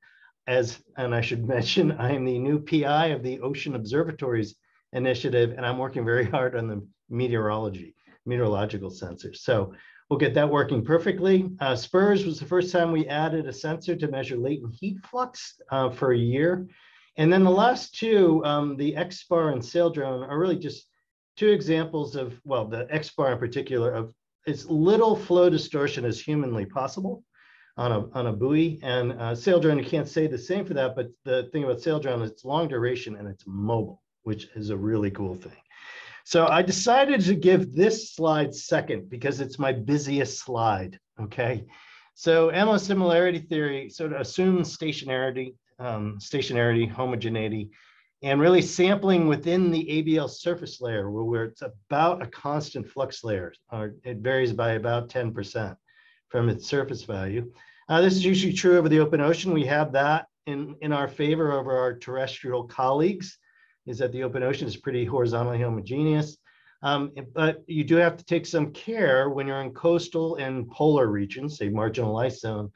I should mention, I am the new PI of the Ocean Observatories Initiative, and I'm working very hard on the meteorological sensors. So we'll get that working perfectly. SPURS was the first time we added a sensor to measure latent heat flux for a year. And then the last two, the XBAR and Saildrone, are really just two examples of, well, the XBAR in particular, of as little flow distortion as humanly possible on a buoy. And Saildrone, you can't say the same for that, but the thing about Saildrone is it's long duration and it's mobile, which is a really cool thing. So I decided to give this slide second because it's my busiest slide, okay? So MO similarity theory sort of assumes stationarity, homogeneity, and really sampling within the ABL surface layer where it's about a constant flux layer, or it varies by about 10% from its surface value. This is usually true over the open ocean. We have that in our favor over our terrestrial colleagues, is that the open ocean is pretty horizontally homogeneous. But you do have to take some care when you're in coastal and polar regions, say marginal ice zone,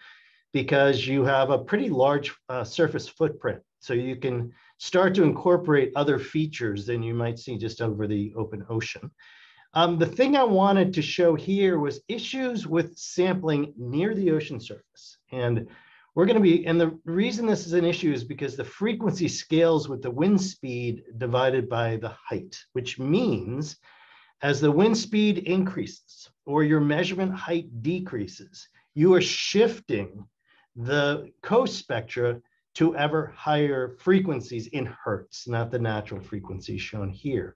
because you have a pretty large surface footprint. So you can start to incorporate other features than you might see just over the open ocean. The thing I wanted to show here was issues with sampling near the ocean surface. And we're going to be, and the reason this is an issue is because the frequency scales with the wind speed divided by the height, which means as the wind speed increases or your measurement height decreases, you are shifting the coast spectra to ever higher frequencies in hertz, not the natural frequency shown here.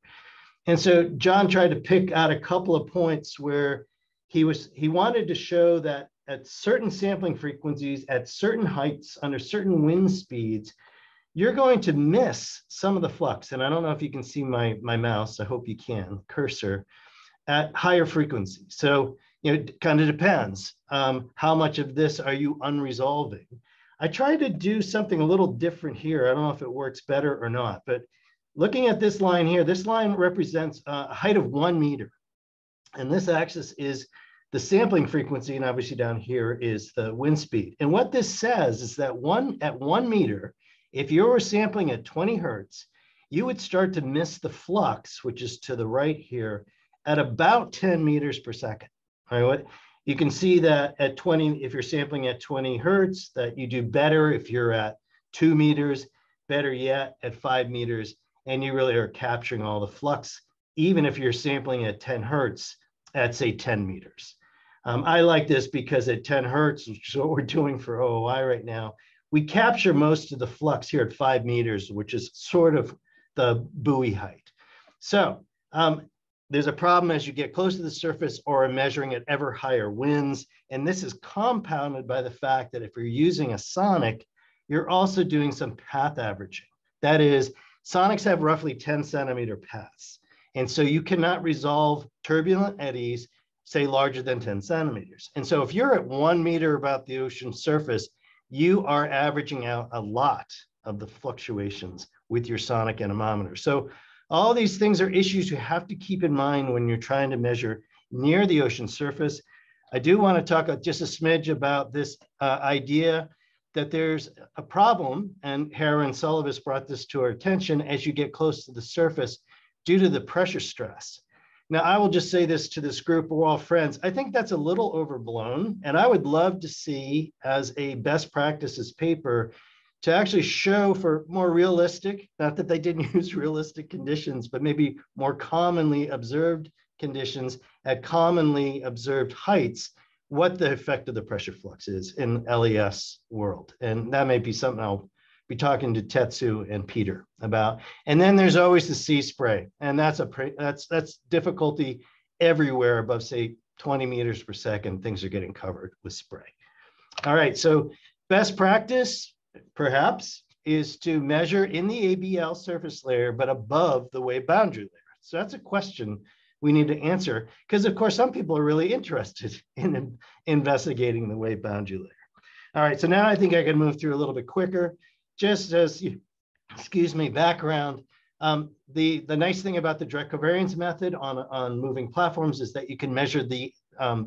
And so John tried to pick out a couple of points where he wanted to show that at certain sampling frequencies, at certain heights, under certain wind speeds, you're going to miss some of the flux. And I don't know if you can see my mouse, I hope you can, cursor, at higher frequencies. So, it kind of depends. How much of this are you unresolving? I tried to do something a little different here. I don't know if it works better or not, but looking at this line here, this line represents a height of 1 meter. And this axis is the sampling frequency, and obviously down here is the wind speed. And what this says is that at 1 meter, if you were sampling at 20 hertz, you would start to miss the flux, which is to the right here, at about 10 meters per second. All right, you can see that at 20, if you're sampling at 20 hertz, that you do better if you're at 2 meters, better yet at 5 meters, and you really are capturing all the flux, even if you're sampling at 10 hertz at, say, 10 meters. I like this because at 10 hertz, which is what we're doing for OOI right now, we capture most of the flux here at 5 meters, which is sort of the buoy height. So there's a problem as you get close to the surface or are measuring at ever higher winds. And this is compounded by the fact that if you're using a sonic, you're also doing some path averaging. That is, sonics have roughly 10 centimeter paths. And so you cannot resolve turbulent eddies, say larger than 10 centimeters. And so if you're at 1 meter about the ocean surface, you are averaging out a lot of the fluctuations with your sonic anemometer. So all these things are issues you have to keep in mind when you're trying to measure near the ocean surface. I do want to talk just a smidge about this idea that there's a problem, and Hera and Sullivan brought this to our attention, as you get close to the surface due to the pressure stress. Now, I will just say this to this group, we're all friends. I think that's a little overblown, and I would love to see, as a best practices paper, to actually show for more realistic, not that they didn't use realistic conditions, but maybe more commonly observed conditions at commonly observed heights, what the effect of the pressure flux is in LES world. And that may be something I'll be talking to Tetsu and Peter about. And then there's always the sea spray, and that's difficulty everywhere above, say, 20 meters per second. Things are getting covered with spray. All right, so best practice, perhaps, is to measure in the ABL surface layer, but above the wave boundary layer. So that's a question we need to answer, because of course, some people are really interested in investigating the wave boundary layer. All right, so now I think I can move through a little bit quicker. Just as, excuse me, background, The nice thing about the direct covariance method on moving platforms is that you can measure the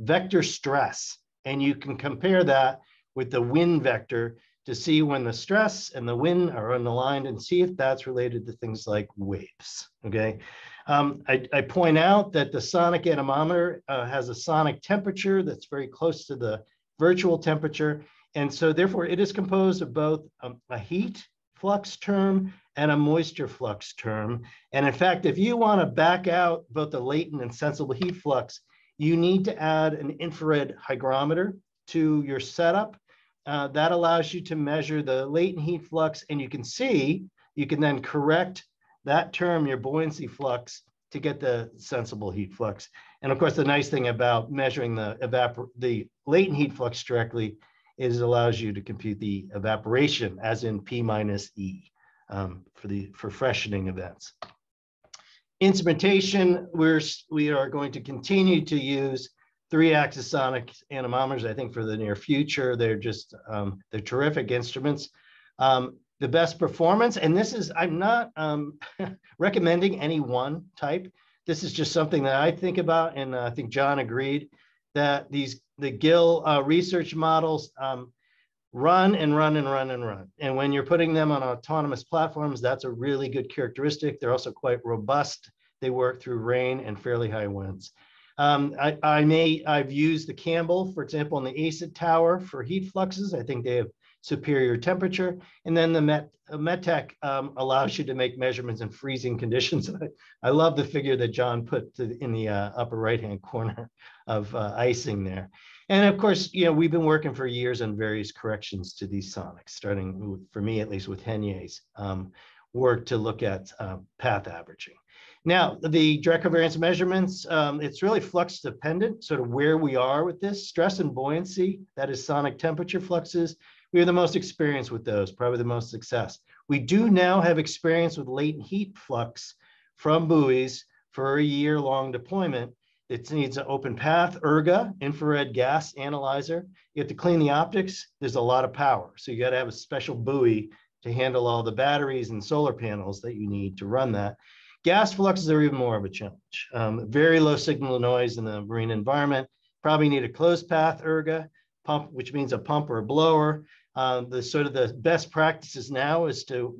vector stress, and you can compare that with the wind vector to see when the stress and the wind are unaligned and see if that's related to things like waves, okay? I point out that the sonic anemometer has a sonic temperature that's very close to the virtual temperature. And so therefore it is composed of both a heat flux term and a moisture flux term. And in fact, if you want to back out both the latent and sensible heat flux, you need to add an infrared hygrometer to your setup. That allows you to measure the latent heat flux, and you can see, you can then correct that term, your buoyancy flux, to get the sensible heat flux. And of course, the nice thing about measuring the latent heat flux directly is it allows you to compute the evaporation, as in P minus E, for freshening events. Instrumentation, we are going to continue to use 3-axis sonic anemometers, I think, for the near future. They're just, they're terrific instruments. The best performance, and this is, I'm not recommending any one type. This is just something that I think about, and I think John agreed that the GIL research models run and run and run and run. And when you're putting them on autonomous platforms, that's a really good characteristic. They're also quite robust. They work through rain and fairly high winds. I've used the Campbell, for example, in the ACID tower for heat fluxes. I think they have superior temperature. And then the METEC allows you to make measurements in freezing conditions. I love the figure that John put in the upper right-hand corner of icing there. And of course, you know, we've been working for years on various corrections to these sonics, starting for me, at least with Henye's work to look at path averaging. Now, the direct covariance measurements, it's really flux dependent, sort of where we are with this. Stress and buoyancy, that is sonic temperature fluxes, we have the most experience with those, probably the most success. We do now have experience with latent heat flux from buoys for a year-long deployment. It needs an open path, IRGA, infrared gas analyzer. You have to clean the optics. There's a lot of power. So you got to have a special buoy to handle all the batteries and solar panels that you need to run that. Gas fluxes are even more of a challenge. Very low signal noise in the marine environment. Probably need a closed path IRGA pump, which means a pump or a blower. The best practices now is to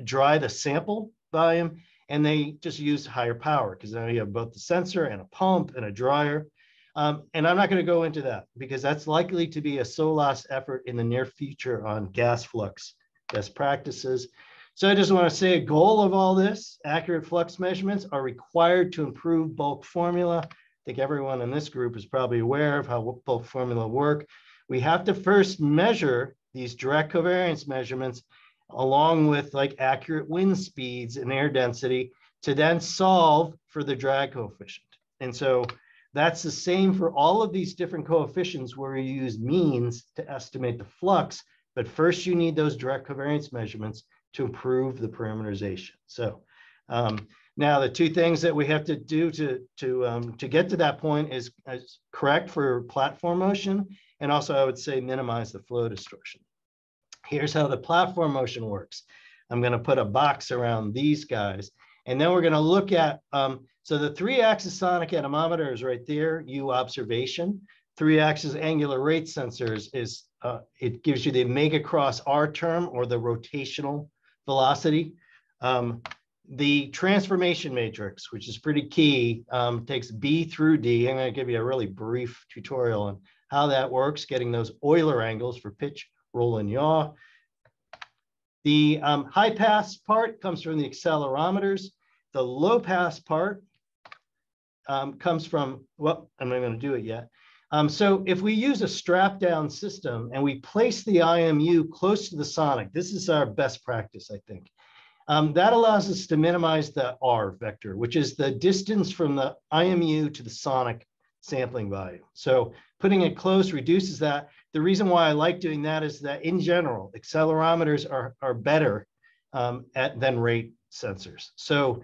dry the sample volume, and they just use higher power because now you have both the sensor and a pump and a dryer. And I'm not going to go into that because that's likely to be a SOLAS effort in the near future on gas flux best practices. So I just want to say a goal of all this, accurate flux measurements are required to improve bulk formula. I think everyone in this group is probably aware of how bulk formula work. We have to first measure these direct covariance measurements along with like accurate wind speeds and air density to then solve for the drag coefficient. And so that's the same for all of these different coefficients where you use means to estimate the flux, but first you need those direct covariance measurements to improve the parameterization. So now the two things that we have to do to get to that point is correct for platform motion, and also I would say minimize the flow distortion. Here's how the platform motion works. I'm going to put a box around these guys, and then we're going to look at, so the 3-axis sonic anemometer is right there, U observation. 3-axis angular rate sensors is, it gives you the omega cross R term or the rotational velocity. The transformation matrix, which is pretty key, takes B through D. I'm going to give you a really brief tutorial on how that works, getting those Euler angles for pitch, roll, and yaw. The high pass part comes from the accelerometers. The low pass part comes from, well, I'm not going to do it yet. So if we use a strap down system and we place the IMU close to the sonic, this is our best practice, I think. That allows us to minimize the R vector, which is the distance from the IMU to the sonic sampling value. So putting it close reduces that. The reason why I like doing that is that in general, accelerometers are better than rate sensors. So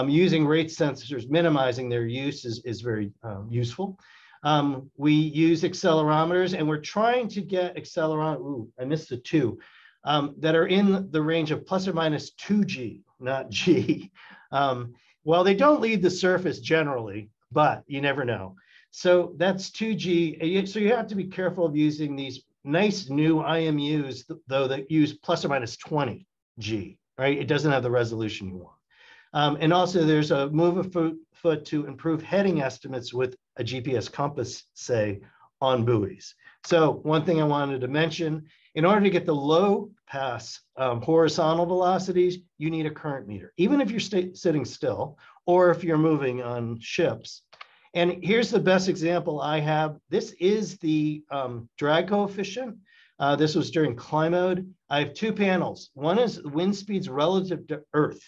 using rate sensors, minimizing their use is very useful. We use accelerometers, and we're trying to get accelerometers. Ooh, I missed the 2. that are in the range of plus or minus 2G, not G. Well, they don't leave the surface generally, but you never know. So that's 2G. So you have to be careful of using these nice new IMUs, though, that use plus or minus 20G, right? It doesn't have the resolution you want. And also there's a move of foot to improve heading estimates with a GPS compass, say, on buoys. So one thing I wanted to mention, in order to get the low pass horizontal velocities, you need a current meter, even if you're sitting still or if you're moving on ships. And here's the best example I have. This is the drag coefficient. This was during climb mode. I have two panels. One is wind speeds relative to Earth.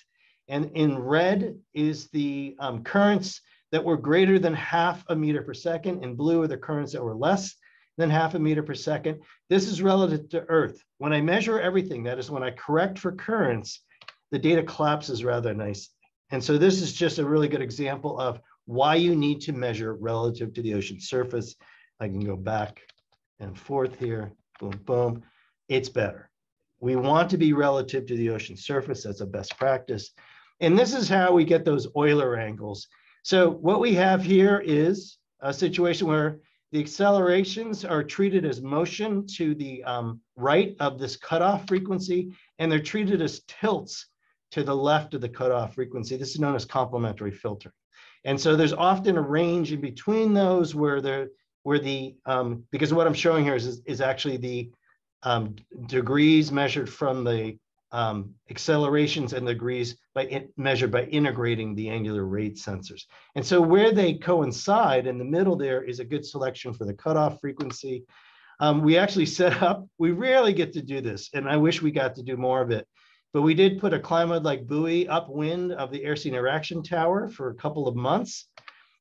And in red is the currents that were greater than half a meter per second. In blue are the currents that were less than half a meter per second. This is relative to Earth. When I measure everything, that is when I correct for currents, the data collapses rather nicely. And so this is just a really good example of why you need to measure relative to the ocean surface. I can go back and forth here, boom, boom. It's better. We want to be relative to the ocean surface. That's a best practice. And this is how we get those Euler angles. So what we have here is a situation where the accelerations are treated as motion to the right of this cutoff frequency, and they're treated as tilts to the left of the cutoff frequency. This is known as complementary filtering. And so there's often a range in between those because what I'm showing here is actually the degrees measured from the accelerations and degrees measured by integrating the angular rate sensors. And so where they coincide in the middle there is a good selection for the cutoff frequency. We actually set up, we rarely get to do this, and I wish we got to do more of it, but we did put a climb-like buoy upwind of the air-sea interaction tower for a couple of months.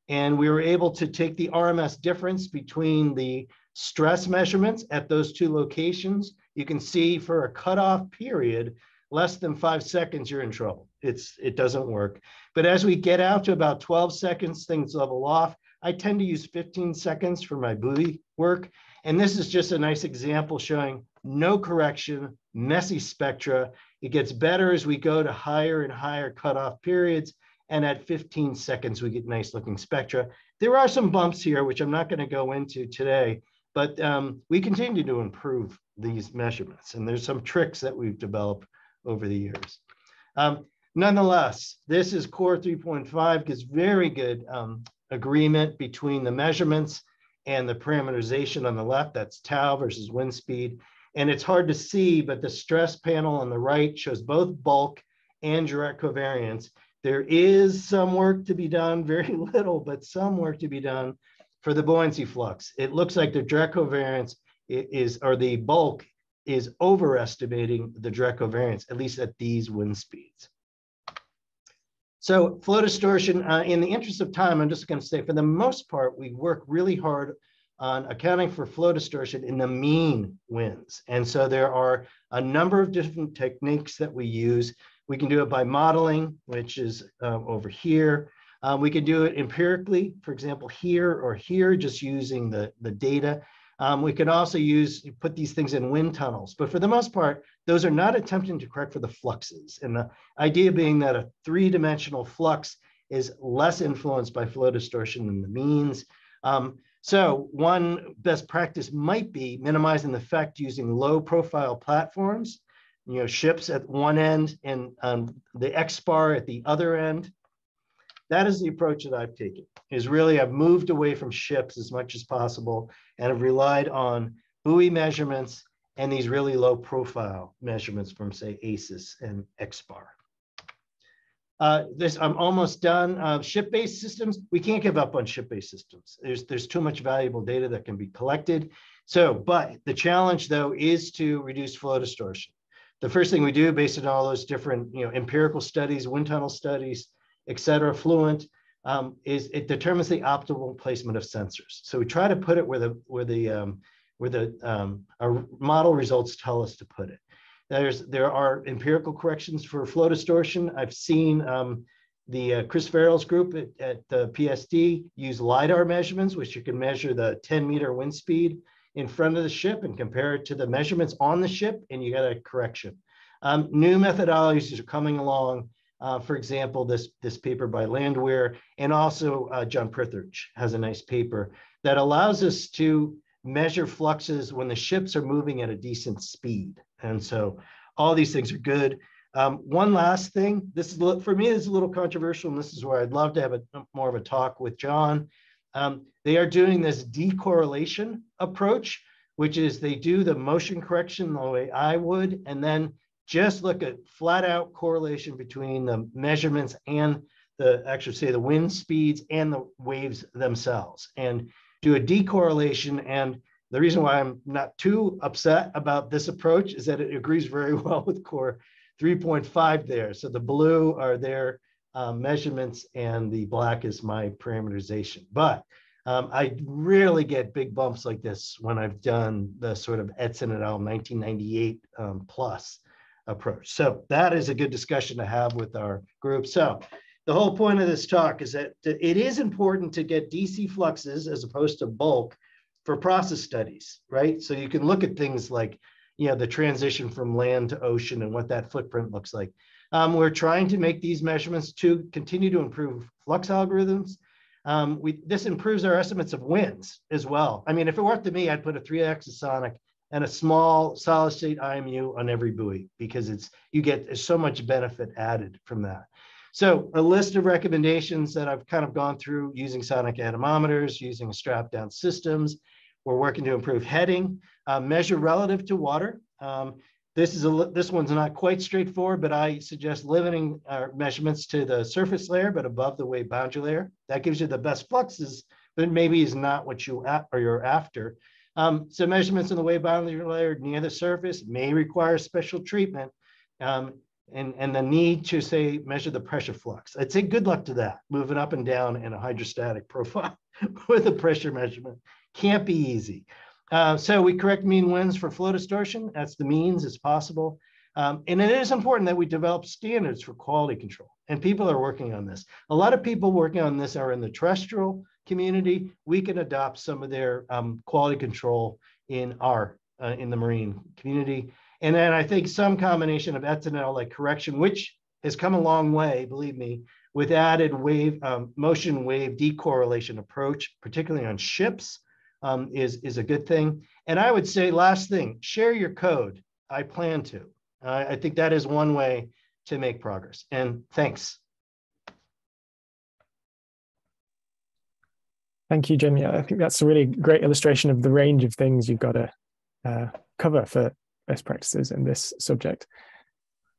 And we were able to take the RMS difference between the stress measurements at those two locations. You can see for a cutoff period, less than 5 seconds, you're in trouble. It doesn't work. But as we get out to about 12 seconds, things level off. I tend to use 15 seconds for my buoy work. And this is just a nice example showing no correction, messy spectra. It gets better as we go to higher and higher cutoff periods. And at 15 seconds, we get nice looking spectra. There are some bumps here, which I'm not going to go into today, but we continue to improve these measurements. And there's some tricks that we've developed over the years. Nonetheless, this is Core 3.5, gives very good agreement between the measurements and the parameterization on the left. That's tau versus wind speed. And it's hard to see, but the stress panel on the right shows both bulk and direct covariance. There is some work to be done, very little, but some work to be done for the buoyancy flux. It looks like the direct covariance or the bulk is overestimating the direct covariance, at least at these wind speeds. So flow distortion, in the interest of time, I'm just going to say, for the most part, we work really hard on accounting for flow distortion in the mean winds. And so there are a number of different techniques that we use. We can do it by modeling, which is over here. We can do it empirically, for example, here or here, just using the data. We can also put these things in wind tunnels, but for the most part, those are not attempting to correct for the fluxes. And the idea being that a three-dimensional flux is less influenced by flow distortion than the means. So one best practice might be minimizing the effect using low-profile platforms, ships at one end and the X-bar at the other end. That is the approach that I've taken, is really I've moved away from ships as much as possible and have relied on buoy measurements and these really low profile measurements from, say, OASIS and X-bar. I'm almost done. Ship-based systems, we can't give up on ship-based systems. There's too much valuable data that can be collected. But the challenge, though, is to reduce flow distortion. The first thing we do, based on all those different empirical studies, wind tunnel studies, et cetera, Fluent, is it determines the optimal placement of sensors. So we try to put it where our model results tell us to put it. There are empirical corrections for flow distortion. I've seen the Chris Farrell's group at the PSD use LiDAR measurements, which you can measure the 10-meter wind speed in front of the ship and compare it to the measurements on the ship, and you get a correction. New methodologies are coming along. For example, this paper by Landwehr, and also John Prithridge has a nice paper that allows us to measure fluxes when the ships are moving at a decent speed. And so all these things are good. One last thing, this is, for me, this is a little controversial, and this is where I'd love to have more of a talk with John. They are doing this decorrelation approach, which is they do the motion correction the way I would, and then just look at flat out correlation between the measurements and the wind speeds and the waves themselves, and do a decorrelation. And the reason why I'm not too upset about this approach is that it agrees very well with core 3.5 there. So the blue are their measurements and the black is my parameterization. But I rarely get big bumps like this when I've done the sort of Edson et al. 1998 plus approach. So that is a good discussion to have with our group. So the whole point of this talk is that it is important to get DC fluxes as opposed to bulk for process studies, right? So you can look at things like, the transition from land to ocean and what that footprint looks like. We're trying to make these measurements to continue to improve flux algorithms. This improves our estimates of winds as well. I mean, if it were up to me, I'd put a 3-axis sonic and a small solid state IMU on every buoy, because you get so much benefit added from that. So a list of recommendations that I've kind of gone through using sonic anemometers, using strap down systems. We're working to improve heading, measure relative to water. This one's not quite straightforward, but I suggest limiting our measurements to the surface layer, but above the wave boundary layer. That gives you the best fluxes, but maybe is not what you're after. So measurements in the wave boundary layer near the surface may require special treatment, and the need to, say, measure the pressure flux. I'd say good luck to that, moving up and down in a hydrostatic profile with a pressure measurement. Can't be easy. So we correct mean winds for flow distortion. That's the means as possible. And it is important that we develop standards for quality control. And people are working on this. A lot of people working on this are in the terrestrial community. We can adopt some of their quality control in the marine community. And then I think some combination of Edson et al. Like correction, which has come a long way, believe me, with added motion wave decorrelation approach, particularly on ships, is a good thing. And I would say, last thing, share your code. I plan to. I think that is one way to make progress. And thanks. Thank you, Jim. Yeah, I think that's a really great illustration of the range of things you've got to cover for best practices in this subject,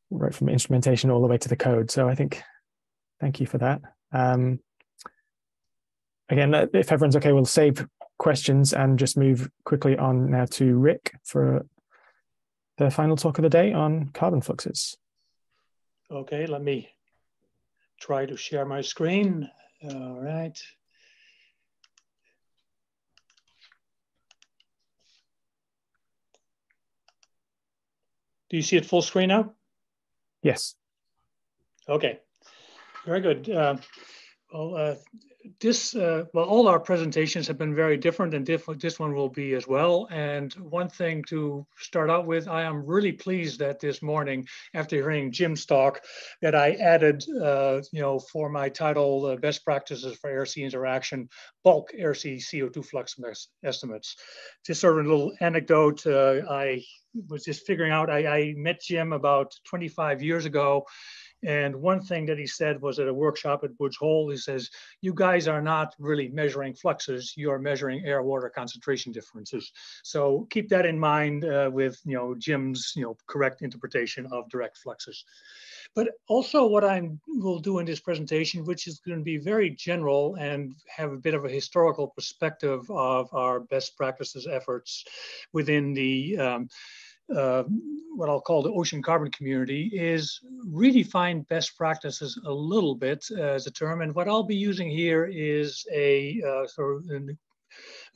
right from instrumentation all the way to the code. So I think, thank you for that. Again, if everyone's okay, we'll save questions and just move quickly on now to Rick for the final talk of the day on carbon fluxes. Okay, let me try to share my screen. All right. Do you see it full screen now? Yes. Okay, very good. All our presentations have been very different, and this one will be as well. And one thing to start out with, I am really pleased that this morning, after hearing Jim's talk, that I added, for my title, Best Practices for Air-Sea Interaction, bulk air-sea CO2 flux estimates. Just sort of a little anecdote, I was just figuring out, I met Jim about 25 years ago. And one thing that he said was at a workshop at Woods Hole, he says, you guys are not really measuring fluxes, you are measuring air-water concentration differences. So keep that in mind with Jim's correct interpretation of direct fluxes. But also what I will do in this presentation, which is going to be very general and have a bit of a historical perspective of our best practices efforts within the what I'll call the ocean carbon community, is redefine best practices a little bit as a term. And what I'll be using here is a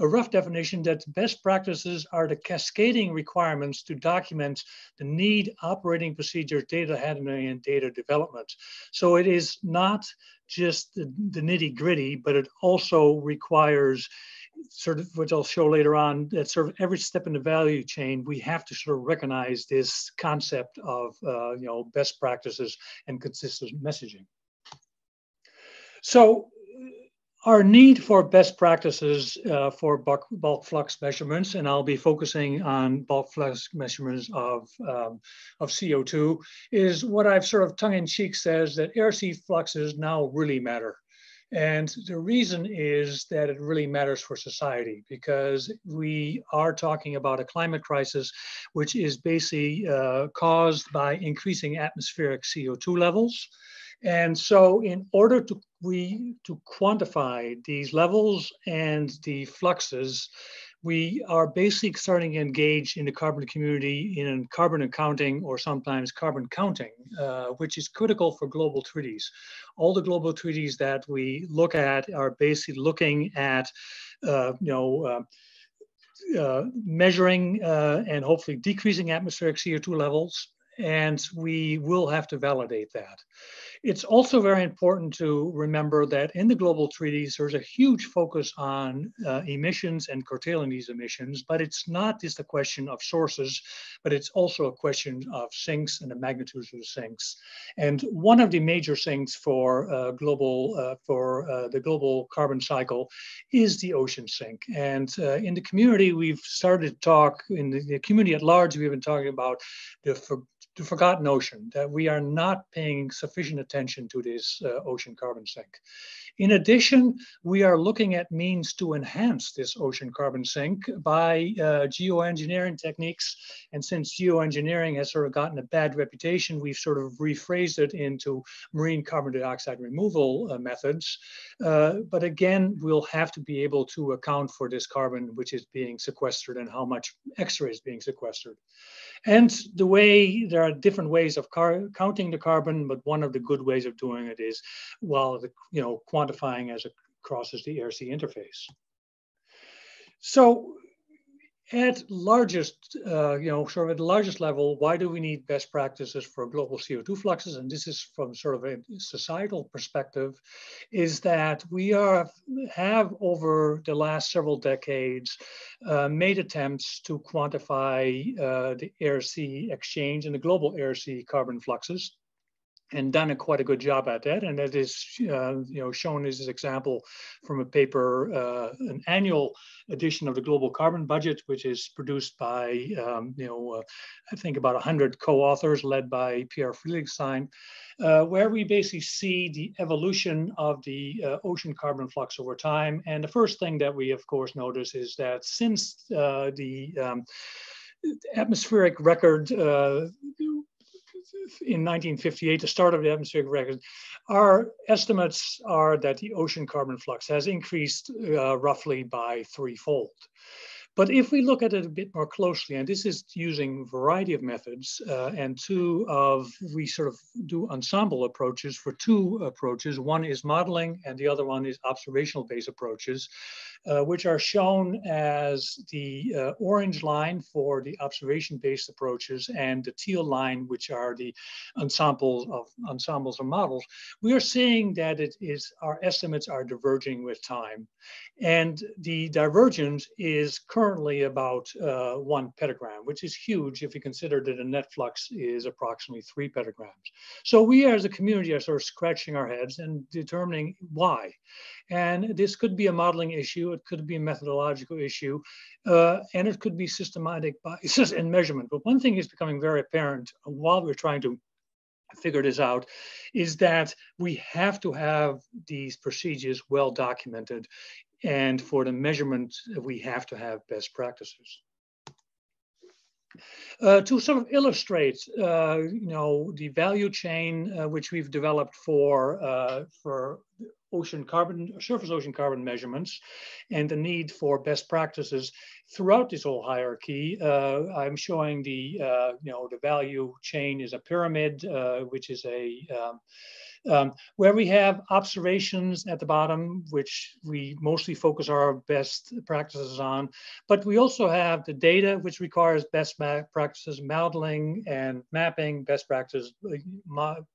a rough definition that best practices are the cascading requirements to document the need, operating procedures, data handling, and data development. So it is not just the nitty gritty, but it also requires sort of, which I'll show later on, that sort of every step in the value chain, we have to sort of recognize this concept of best practices and consistent messaging. So our need for best practices for bulk flux measurements, and I'll be focusing on bulk flux measurements of CO2, is what I've sort of tongue-in-cheek says that air-sea fluxes now really matter. And the reason is that it really matters for society, because we are talking about a climate crisis, which is basically caused by increasing atmospheric CO2 levels. And so in order to quantify these levels and the fluxes, we are basically starting to engage in the carbon community in carbon accounting, or sometimes carbon counting, which is critical for global treaties. All the global treaties that we look at are basically looking at measuring and hopefully decreasing atmospheric CO2 levels, and we will have to validate that. It's also very important to remember that in the global treaties, there's a huge focus on emissions and curtailing these emissions, but it's not just a question of sources, but it's also a question of sinks and the magnitudes of the sinks. And one of the major sinks for the global carbon cycle is the ocean sink. And in the community, we've started to talk, in the community at large, we've been talking about the forgotten ocean, that we are not paying sufficient attention to this ocean carbon sink. In addition, we are looking at means to enhance this ocean carbon sink by geoengineering techniques. And since geoengineering has sort of gotten a bad reputation, we've sort of rephrased it into marine carbon dioxide removal methods. But again, we'll have to be able to account for this carbon which is being sequestered and how much extra is being sequestered. And there are different ways of counting the carbon, but one of the good ways of doing it is, quantifying as it crosses the air-sea interface. So at largest, sort of at the largest level, why do we need best practices for global CO2 fluxes? And this is from sort of a societal perspective, is that we have over the last several decades made attempts to quantify the air-sea exchange and the global air-sea carbon fluxes, and done quite a good job at that. And that is shown as an example from a paper, an annual edition of the Global Carbon Budget, which is produced by, I think about 100 co-authors led by Pierre Friedrichshain, where we basically see the evolution of the ocean carbon flux over time. And the first thing that we, of course, notice is that since the atmospheric record in 1958, the start of the atmospheric record, our estimates are that the ocean carbon flux has increased roughly by threefold. But if we look at it a bit more closely, and this is using a variety of methods, we sort of do ensemble approaches for two approaches. One is modeling, and the other one is observational-based approaches, which are shown as the orange line for the observation-based approaches and the teal line, which are the ensembles of models. We are seeing that our estimates are diverging with time. And the divergence is currently about 1 petagram, which is huge if you consider that a net flux is approximately 3 petagrams. So we as a community are sort of scratching our heads and determining why. And this could be a modeling issue, it could be a methodological issue, and it could be systematic bias in measurement. But one thing is becoming very apparent while we're trying to figure this out, is that we have to have these procedures well documented. And for the measurement, we have to have best practices. To sort of illustrate, the value chain which we've developed for surface ocean carbon measurements, and the need for best practices throughout this whole hierarchy, I'm showing the value chain is a pyramid, which is where we have observations at the bottom, which we mostly focus our best practices on, but we also have the data, which requires best practices, modeling and mapping, best practice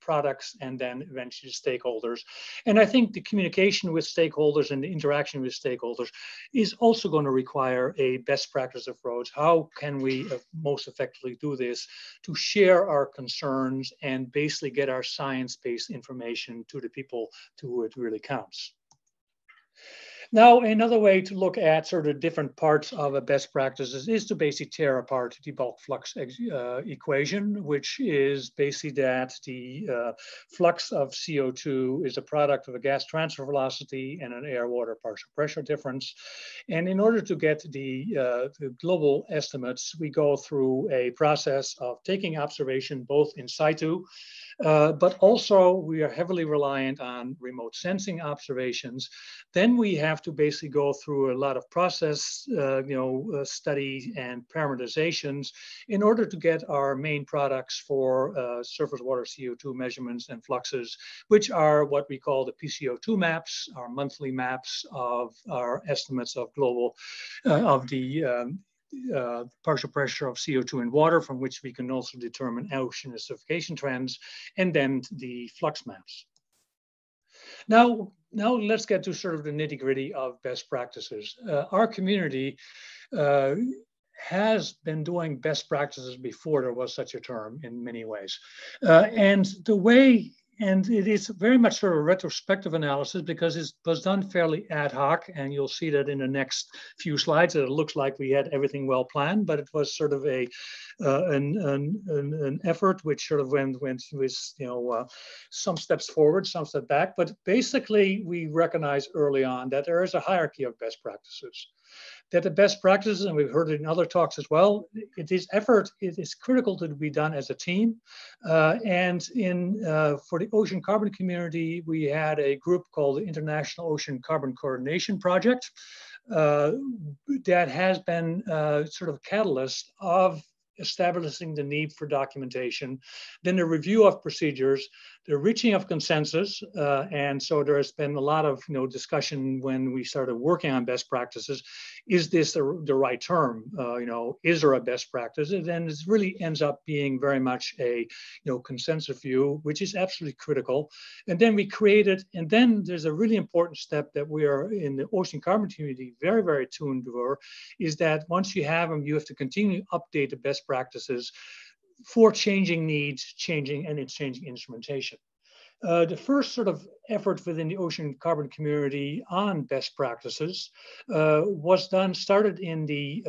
products, and then eventually stakeholders. And I think the communication with stakeholders and the interaction with stakeholders is also going to require a best practice approach. How can we most effectively do this to share our concerns and basically get our science-based information to the people to who it really counts? Now, another way to look at sort of different parts of a best practices is to basically tear apart the bulk flux equation, which is basically that the flux of CO2 is a product of a gas transfer velocity and an air-water partial pressure difference. And in order to get the global estimates, we go through a process of taking observation both in situ, but also we are heavily reliant on remote sensing observations. Then we have to basically go through a lot of process, study and parameterizations in order to get our main products for surface water CO2 measurements and fluxes, which are what we call the PCO2 maps, our monthly maps of our estimates of global, of the partial pressure of CO2 in water, from which we can also determine ocean acidification trends, and then the flux maps. Now let's get to sort of the nitty-gritty of best practices. Our community has been doing best practices before there was such a term in many ways. And it is very much sort of a retrospective analysis because it was done fairly ad hoc, and you'll see that in the next few slides that it looks like we had everything well planned, but it was sort of an effort which sort of went with some steps forward, some steps back. But basically, we recognized early on that there is a hierarchy of best practices. That the best practices, and we've heard it in other talks as well, it is critical to be done as a team. For the ocean carbon community, we had a group called the International Ocean Carbon Coordination Project that has been sort of a catalyst of establishing the need for documentation, then the review of procedures, the reaching of consensus, and so there has been a lot of discussion when we started working on best practices. Is this the right term? Is there a best practice? And then it really ends up being very much a consensus view, which is absolutely critical. And then we created, and then there's a really important step that we are in the ocean carbon community very, very tuned to, is that once you have them, you have to continue to update the best practices for changing needs, changing instrumentation. The first sort of effort within the ocean carbon community on best practices started in the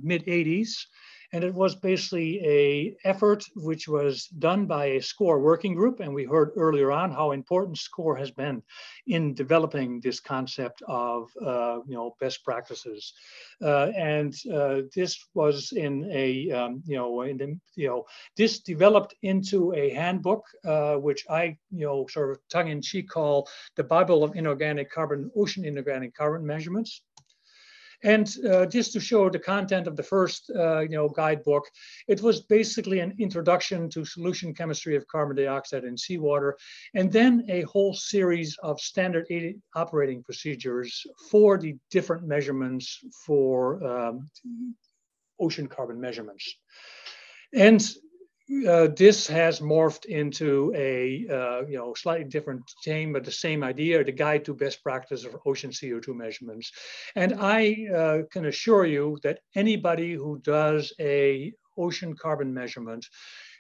mid-80s. And it was basically an effort which was done by a SCORE working group. And we heard earlier on how important SCORE has been in developing this concept of best practices. This was this developed into a handbook, which I sort of tongue-in-cheek call the Bible of ocean inorganic carbon measurements. And just to show the content of the first guidebook, it was basically an introduction to solution chemistry of carbon dioxide in seawater, and then a whole series of standard operating procedures for the different measurements for ocean carbon measurements. And this has morphed into a slightly different name, but the same idea, the Guide to Best Practice of Ocean CO2 Measurements. And I can assure you that anybody who does a ocean carbon measurement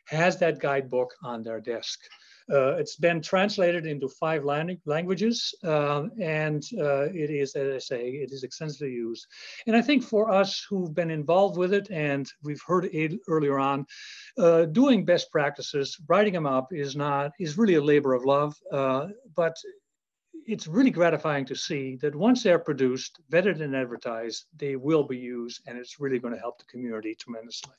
has that guidebook on their desk. It's been translated into 5 languages, and it is, as I say, it is extensively used. And I think for us who've been involved with it, and we've heard it earlier on, doing best practices, writing them up is really a labor of love, but it's really gratifying to see that once they're produced, vetted and advertised, they will be used, and it's really going to help the community tremendously.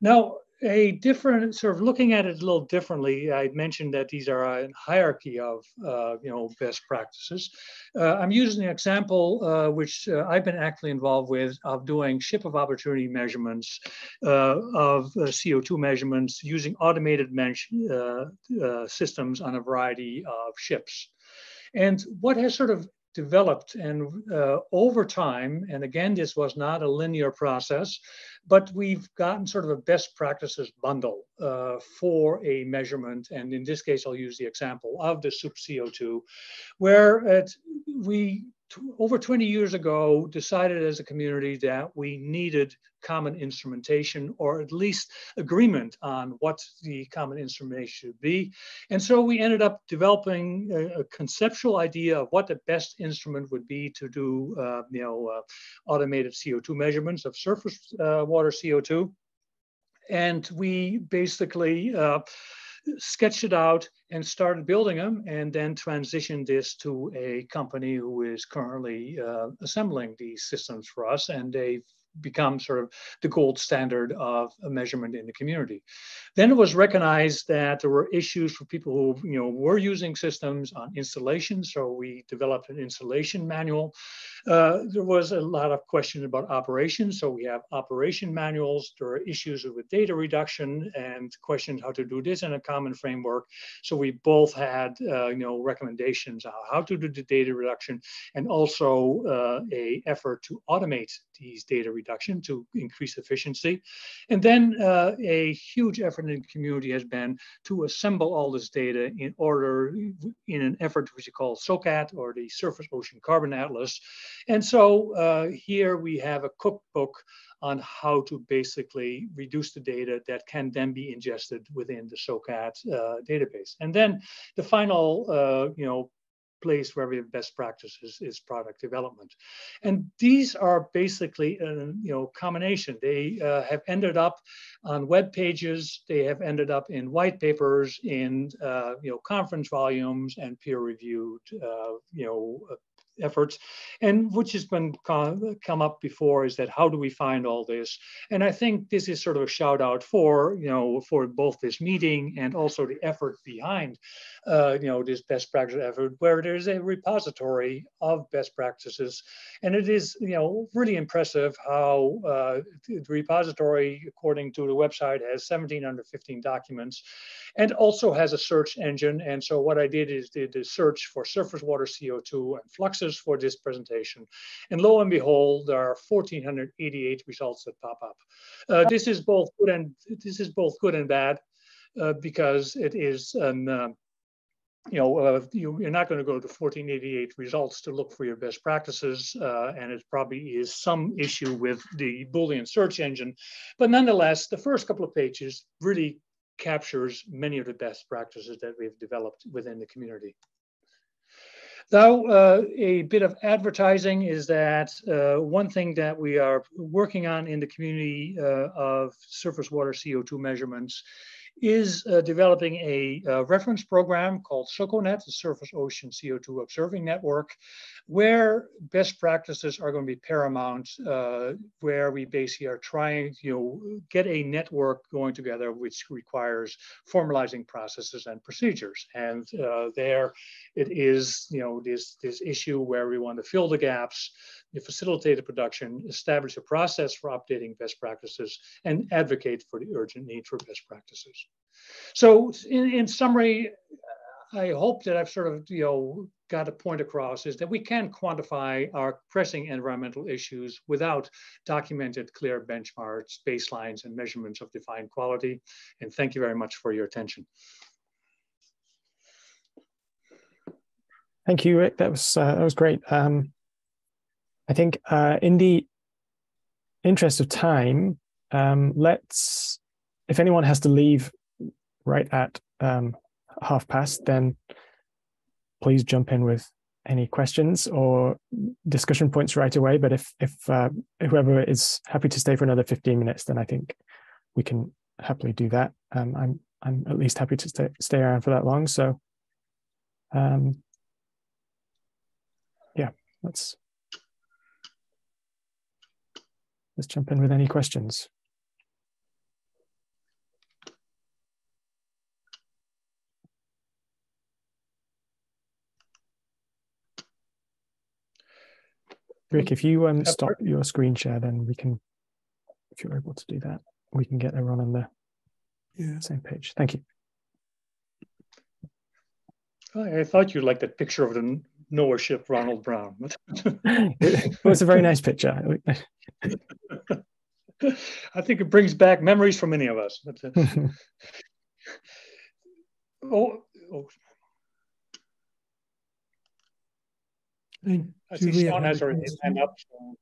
Now, a different sort of looking at it a little differently. I mentioned that these are a hierarchy of best practices. I'm using an example which I've been actively involved with of doing ship of opportunity measurements of CO2 measurements using automated systems on a variety of ships. And what has sort of developed and over time, and again, this was not a linear process, but we've gotten sort of a best practices bundle for a measurement. And in this case, I'll use the example of the SOUP CO2, where we, over 20 years ago, decided as a community that we needed common instrumentation, or at least agreement on what the common instrumentation should be. And so we ended up developing a conceptual idea of what the best instrument would be to do automated CO2 measurements of surface water CO2. And we basically sketched it out and started building them, and then transitioned this to a company who is currently assembling these systems for us, and they've become sort of the gold standard of a measurement in the community. Then it was recognized that there were issues for people who were using systems on installation, so we developed an installation manual. There was a lot of questions about operations, so we have operation manuals. There are issues with data reduction and questions how to do this in a common framework. So we both had recommendations on how to do the data reduction, and also a effort to automate these data reduction to increase efficiency. And then a huge effort in the community has been to assemble all this data in an effort which we call SOCAT, or the Surface Ocean Carbon Atlas. And so here we have a cookbook on how to basically reduce the data that can then be ingested within the SOCAT database. And then the final place where we have best practices is product development. And these are basically a combination. They have ended up on web pages, they have ended up in white papers, in conference volumes, and peer-reviewed efforts. And which has been come up before is that how do we find all this? And I think this is sort of a shout out for for both this meeting and also the effort behind this best practice effort, where there's a repository of best practices. And it is really impressive how the repository, according to the website, has 1,715 documents, and also has a search engine. And so what I did is did a search for surface water CO2 and fluxes for this presentation. And lo and behold, there are 1,488 results that pop up. This is both good and bad, because it is an you're not going to go to 1488 results to look for your best practices, and it probably is some issue with the Boolean search engine. But nonetheless, the first couple of pages really captures many of the best practices that we've developed within the community. Now, a bit of advertising is that one thing that we are working on in the community of surface water CO2 measurements is developing a reference program called SOCONET, the Surface Ocean CO2 Observing Network, where best practices are going to be paramount, where we basically are trying to get a network going together, which requires formalizing processes and procedures. And there it is, this issue where we want to fill the gaps, facilitate the production, establish a process for updating best practices, and advocate for the urgent need for best practices. So in summary, I hope that I've sort of got a point across, is that we can quantify our pressing environmental issues without documented clear benchmarks, baselines, and measurements of defined quality. And thank you very much for your attention. Thank you, Rick. That was great. I think in the interest of time, if anyone has to leave right at past, then please jump in with any questions or discussion points right away. But if whoever is happy to stay for another 15 minutes, then I think we can happily do that. I'm at least happy to stay around for that long. So yeah, let's jump in with any questions. Rick, if you stop your screen share, then we can, if you're able to do that, we can get everyone on the same page. Thank you. I thought you liked that picture of the Noah ship, Ronald Brown. It was a very nice picture. I think it brings back memories for many of us. Oh. I see Sean has his hand up. So.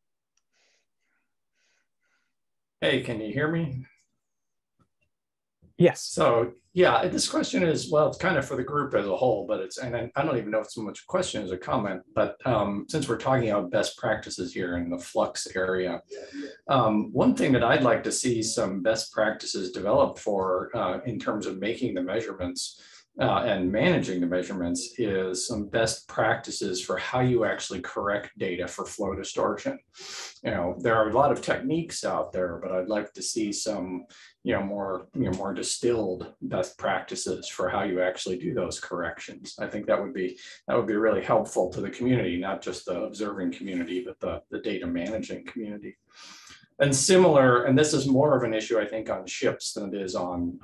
Hey, can you hear me? Yes. So yeah, this question is, well, it's kind of for the group as a whole, but it's, and I don't even know if it's so much a question as a comment, but since we're talking about best practices here in the flux area, one thing that I'd like to see some best practices developed for in terms of making the measurements and managing the measurements is some best practices for how you actually correct data for flow distortion. You know, there are a lot of techniques out there, but I'd like to see some, more distilled best practices for how you actually do those corrections. I think that would be really helpful to the community, not just the observing community, but the data managing community. And similar, and this is more of an issue, I think, on ships than it is on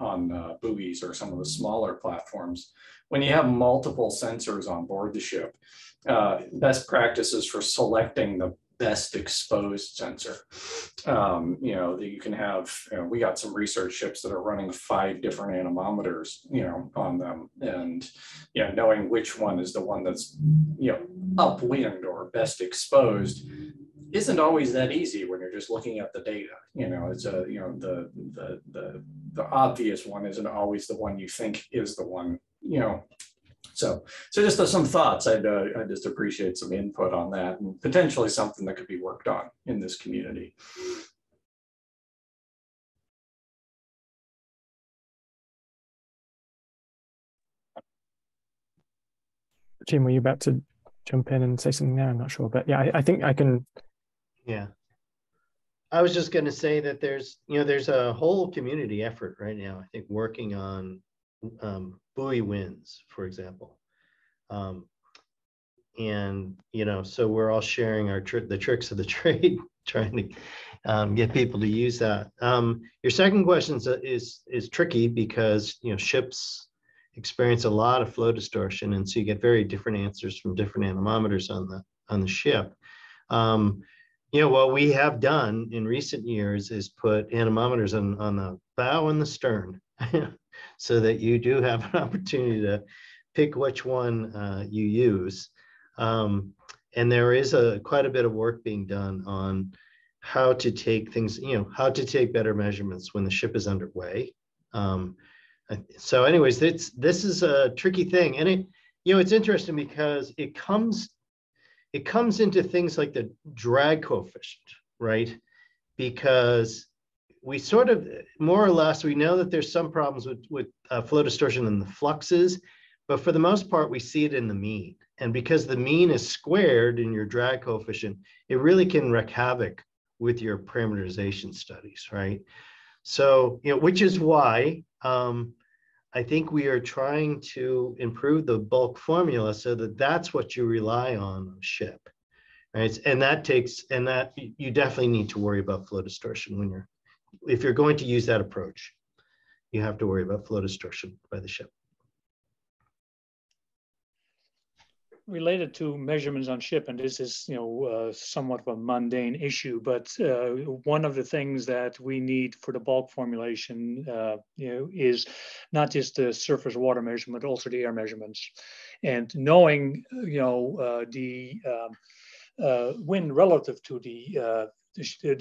buoys or some of the smaller platforms. When you have multiple sensors on board the ship, best practices for selecting the best exposed sensor. That you can have, we got some research ships that are running 5 different anemometers, on them, and knowing which one is the one that's upwind or best exposed isn't always that easy when you're just looking at the data. It's the obvious one isn't always the one you think is the one. So just some thoughts. I'd just appreciate some input on that, and potentially something that could be worked on in this community. Jim, were you about to jump in and say something there? I'm not sure, but yeah, I think I can. Yeah. I was just going to say that there's a whole community effort right now, I think, working on buoy winds, for example. So we're all sharing the tricks of the trade, trying to get people to use that. Your second question is tricky because ships experience a lot of flow distortion, and so you get very different answers from different anemometers on the ship. What we have done in recent years is put anemometers on the bow and the stern, so that you do have an opportunity to pick which one you use. And there is quite a bit of work being done on how to take things, how to take better measurements when the ship is underway. So anyways, this is a tricky thing. And it's interesting because it comes into things like the drag coefficient, right? Because we sort of, more or less, we know that there's some problems with flow distortion in the fluxes, but for the most part, we see it in the mean. And because the mean is squared in your drag coefficient, it really can wreak havoc with your parameterization studies, right? So, which is why I think we are trying to improve the bulk formula so that that's what you rely on ship, right? And that you definitely need to worry about flow distortion if you're going to use that approach. You have to worry about flow distortion by the ship. Related to measurements on ship, and this is somewhat of a mundane issue, but one of the things that we need for the bulk formulation is not just the surface water measurement, but also the air measurements, and knowing the wind relative to the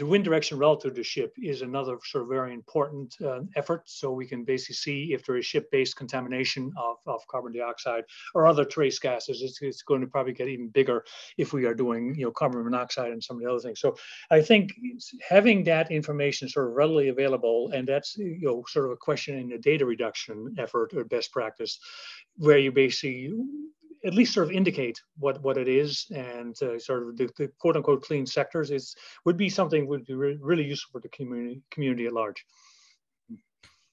wind direction relative to the ship is another sort of very important effort. So we can basically see if there is ship-based contamination of carbon dioxide or other trace gases. It's going to probably get even bigger if we are doing carbon monoxide and some of the other things. So I think having that information sort of readily available, and that's sort of a question in the data reduction effort or best practice, where you basically at least sort of indicate what it is, and sort of the quote unquote clean sectors would be something would be really useful for the community at large.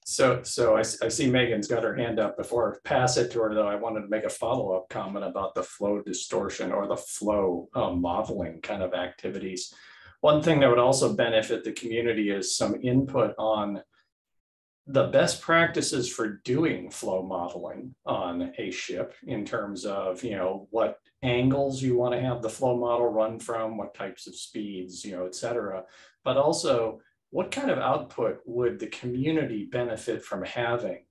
So I see Megan's got her hand up. Before I pass it to her, though, I wanted to make a follow-up comment about the flow distortion or the flow modeling kind of activities. One thing that would also benefit the community is some input on the best practices for doing flow modeling on a ship in terms of, what angles you want to have the flow model run from, what types of speeds, et cetera, but also what kind of output would the community benefit from having?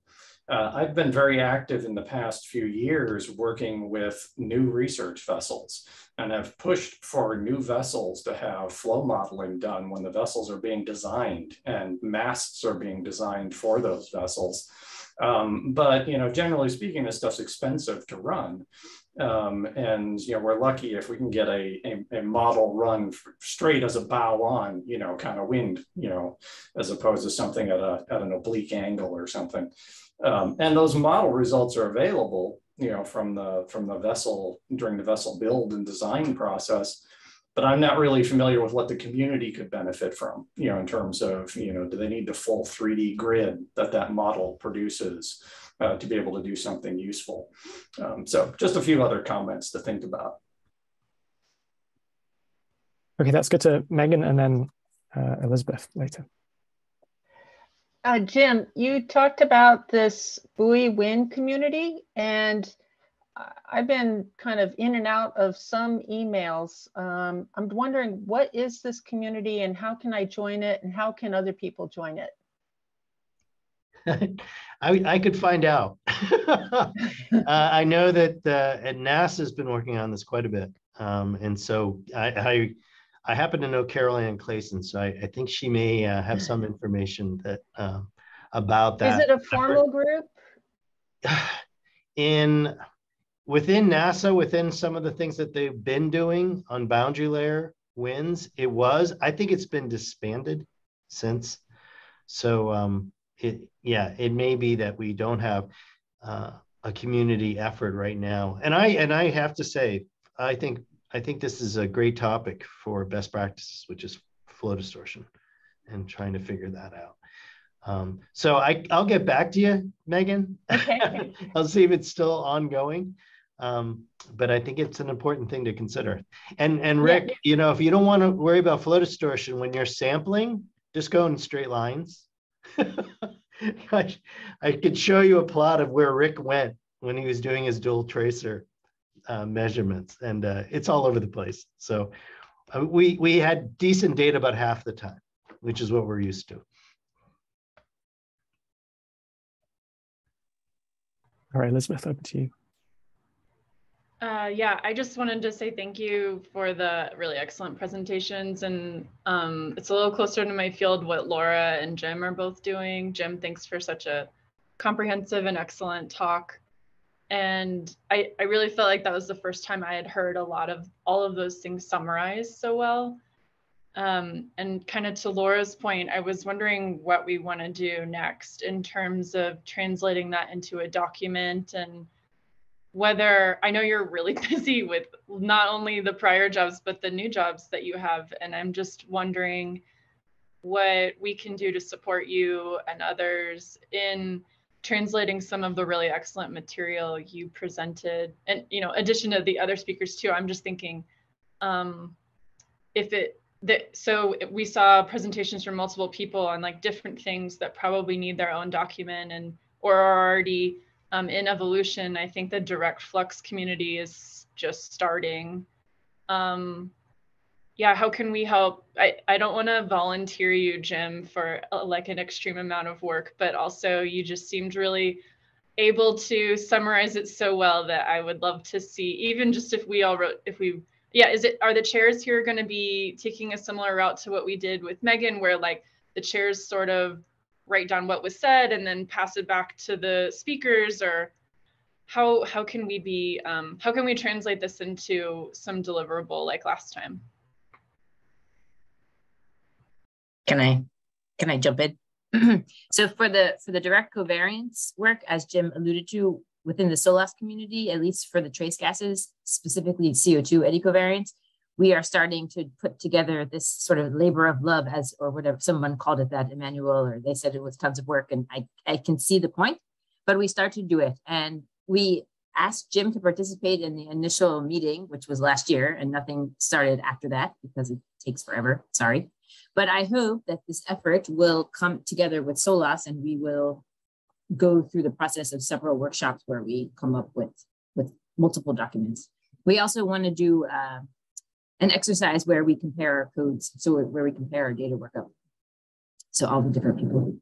I've been very active in the past few years working with new research vessels, and I've pushed for new vessels to have flow modeling done when the vessels are being designed and masts are being designed for those vessels. But generally speaking, this stuff's expensive to run. And we're lucky if we can get a model run straight as a bow on, kind of wind, as opposed to something at an oblique angle or something. And those model results are available, from the vessel during the vessel build and design process. But I'm not really familiar with what the community could benefit from, in terms of, do they need the full 3D grid that model produces to be able to do something useful? So just a few other comments to think about. Okay, let's get to Megan and then Elizabeth later. Jim, you talked about this buoy wind community, and I've been kind of in and out of some emails. I'm wondering, what is this community and how can I join it and how can other people join it? I could find out. I know that at NASA has been working on this quite a bit. And so I happen to know Carol Ann Clayson, so I think she may have some information that about that. Is it a formal group? Within NASA, within some of the things that they've been doing on boundary layer winds, it was. I think it's been disbanded since. So it may be that we don't have a community effort right now. And I have to say, I think this is a great topic for best practices, which is flow distortion and trying to figure that out. So I'll get back to you, Megan. Okay. I'll see if it's still ongoing. But I think it's an important thing to consider. And Rick, if you don't want to worry about flow distortion when you're sampling, just go in straight lines. I could show you a plot of where Rick went when he was doing his dual tracer measurements, and it's all over the place. So we had decent data about half the time, which is what we're used to. All right, Elizabeth, over to you. Yeah, I just wanted to say thank you for the really excellent presentations, and it's a little closer to my field what Laura and Jim are both doing. Jim, thanks for such a comprehensive and excellent talk. And I really felt like that was the first time I had heard all of those things summarized so well. And kind of to Laura's point, I was wondering what we want to do next in terms of translating that into a document, and whether, I know you're really busy with not only the prior jobs, but the new jobs that you have. And I'm just wondering what we can do to support you and others in translating some of the really excellent material you presented. And, addition to the other speakers too, I'm just thinking, so we saw presentations from multiple people on like different things that probably need their own document or are already in evolution. I think the direct flux community is just starting. Yeah, how can we help? I don't want to volunteer you, Jim, for like an extreme amount of work, but also you just seemed really able to summarize it so well that I would love to see, even just if we all wrote, are the chairs here going to be taking a similar route to what we did with Megan, where like the chairs sort of write down what was said and then pass it back to the speakers, or how can we translate this into some deliverable like last time? Can I jump in? So for the direct covariance work, as Jim alluded to, within the SOLAS community, at least for the trace gases, specifically CO2 eddy covariance, we are starting to put together this sort of labor of love, as, or whatever, someone called it that, Emmanuel, or they said it was tons of work, and I can see the point, but we start to do it. And we asked Jim to participate in the initial meeting, which was last year, and nothing started after that because it takes forever, sorry. But I hope that this effort will come together with SOLAS, and we will go through the process of several workshops where we come up with multiple documents. We also want to do an exercise where we compare our codes, so where we compare our data workup, so all the different people.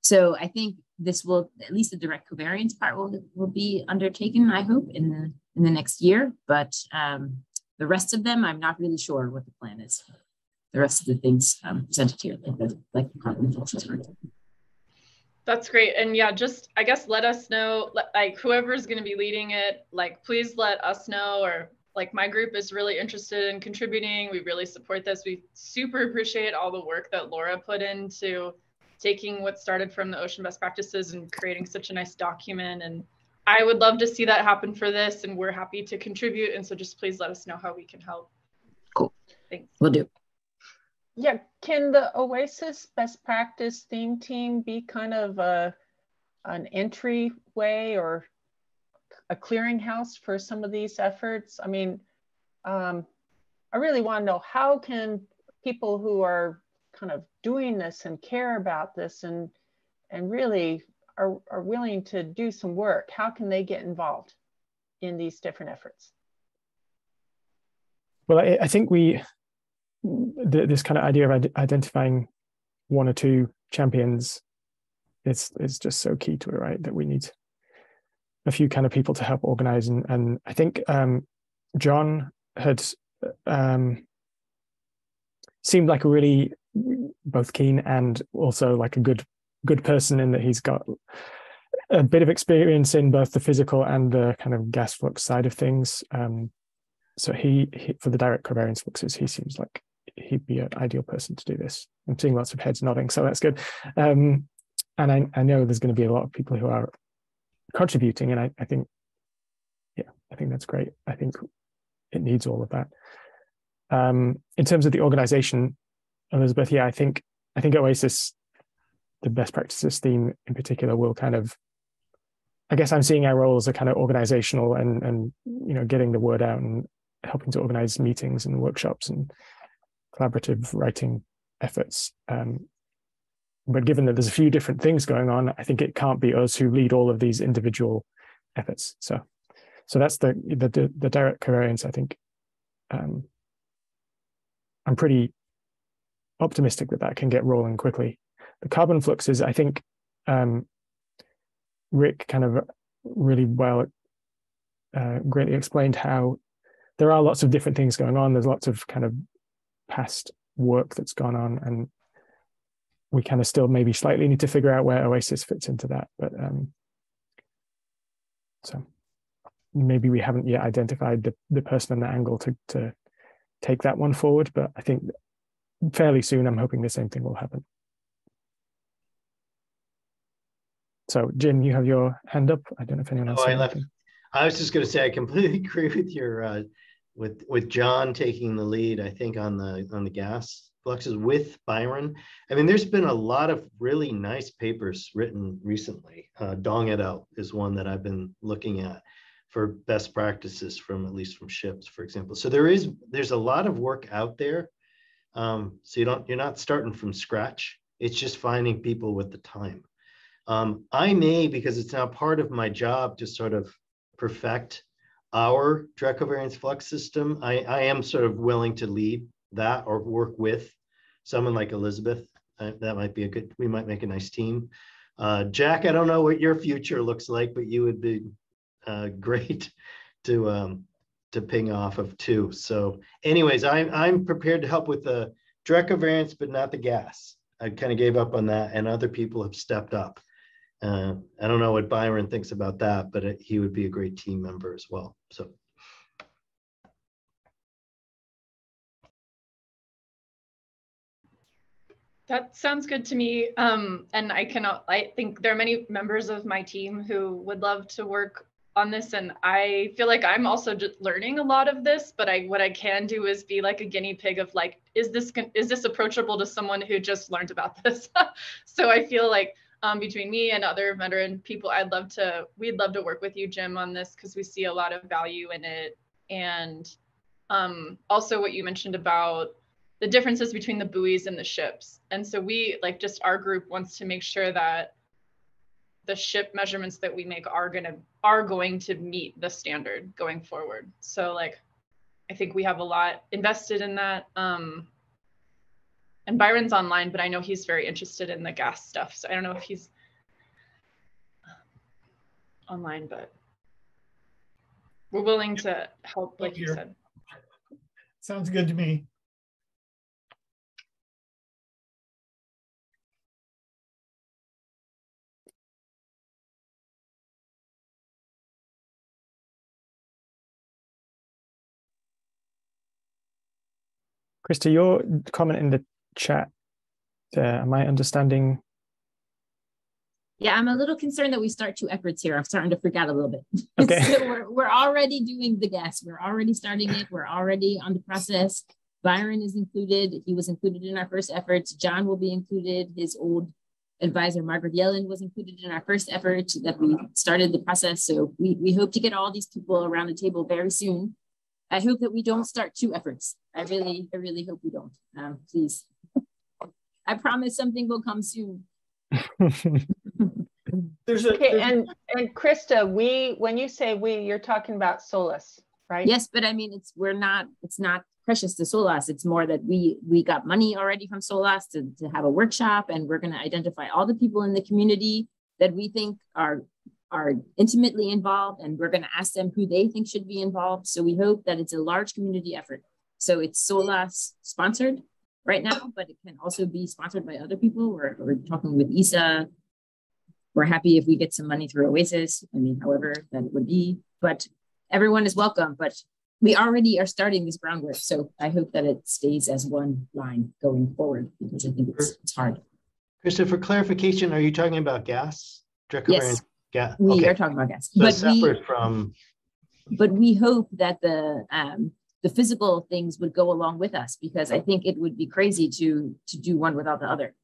So I think this will, at least the direct covariance part will be undertaken, I hope, in the next year. But the rest of them, I'm not really sure what the plan is. The rest of the things presented here, like the carbon functions. That's great. And yeah, just, I guess, let us know, like whoever's going to be leading it, like, please let us know, or like my group is really interested in contributing. We really support this. We super appreciate all the work that Laura put into taking what started from the ocean best practices and creating such a nice document. And I would love to see that happen for this, and we're happy to contribute. And so just please let us know how we can help. Cool. Thanks. Will do. Yeah, can the OASIS best practice theme team be kind of an entryway or a clearinghouse for some of these efforts? I mean, I really want to know, how can people who are kind of doing this and care about this and really are willing to do some work, how can they get involved in these different efforts? Well, I think this kind of idea of identifying one or two champions is just so key to it, right? That we need a few kind of people to help organize. And I think John had seemed like a really both keen and also like a good person, in that he's got a bit of experience in both the physical and the kind of gas flux side of things. So he for the direct covariance fluxes, he seems like he'd be an ideal person to do this. I'm seeing lots of heads nodding, so that's good. And I know there's going to be a lot of people who are contributing, and I think, yeah, I think that's great. I think it needs all of that. In terms of the organization, Elizabeth, yeah, I think OASIS, the best practices theme in particular, will kind of, I guess I'm seeing our role as a kind of organizational and getting the word out and helping to organize meetings and workshops and collaborative writing efforts. But given that there's a few different things going on, I think it can't be us who lead all of these individual efforts. So that's the direct covariance. I think I'm pretty optimistic that can get rolling quickly. The carbon fluxes, I think Rick kind of really well greatly explained how there are lots of different things going on. There's lots of kind of past work that's gone on, and we kind of still maybe slightly need to figure out where OASIS fits into that. But so maybe we haven't yet identified the person and the angle to take that one forward. But I think fairly soon, I'm hoping the same thing will happen. So Jim, you have your hand up. I don't know if anyone else. I was just going to say, I completely agree with your with John taking the lead. I think on the gas fluxes with Byron. I mean, there's been a lot of really nice papers written recently. Dong et al. Is one that I've been looking at for best practices from, at least from ships, for example. So there's a lot of work out there. So you're not starting from scratch. It's just finding people with the time. I may, because it's now part of my job to sort of perfect our direct covariance flux system, I am sort of willing to lead that or work with someone like Elizabeth. That might be we might make a nice team. Jack, I don't know what your future looks like, but you would be great to ping off of too. So anyways, I'm prepared to help with the direct covariance, but not the gas. I kind of gave up on that, and other people have stepped up. I don't know what Byron thinks about that, but he would be a great team member as well. So. That sounds good to me. And I think there are many members of my team who would love to work on this, and I feel like I'm also just learning a lot of this, but what I can do is be like a guinea pig of like, is this approachable to someone who just learned about this? So I feel like between me and other veteran people, we'd love to work with you, Jim, on this, because we see a lot of value in it. And also what you mentioned about the differences between the buoys and the ships. And so we, like, just our group wants to make sure that the ship measurements that we make are going to meet the standard going forward. So like, I think we have a lot invested in that. And Byron's online, but I know he's very interested in the gas stuff. So I don't know if he's online, but we're willing to help, like you said. Sounds good to me. Krista, your comment in the chat there, am I understanding? Yeah, I'm a little concerned that we start two efforts here. I'm starting to freak out a little bit. Okay. So we're already doing the gas. We're already starting it. We're already on the process. Byron is included. He was included in our first efforts. John will be included. His old advisor, Margaret Yellen, was included in our first effort that we started the process. So we hope to get all these people around the table very soon. I hope that we don't start two efforts. I really hope we don't. Please. I promise something will come soon. And Krista, when you say we, you're talking about SOLAS, right? Yes, but I mean, it's not precious to SOLAS. It's more that we got money already from SOLAS to have a workshop, and we're going to identify all the people in the community that we think are intimately involved, and we're going to ask them who they think should be involved. So we hope that it's a large community effort. So it's SOLAS sponsored right now, but it can also be sponsored by other people. We're talking with ISA. We're happy if we get some money through OASIS. I mean, however that would be, but everyone is welcome. But we already are starting this groundwork. So I hope that it stays as one line going forward, because I think it's hard. Krista, for clarification, are you talking about gas? Yes. Yeah, we are talking about gas, so but separate from. But we hope that the physical things would go along with us, because I think it would be crazy to do one without the other.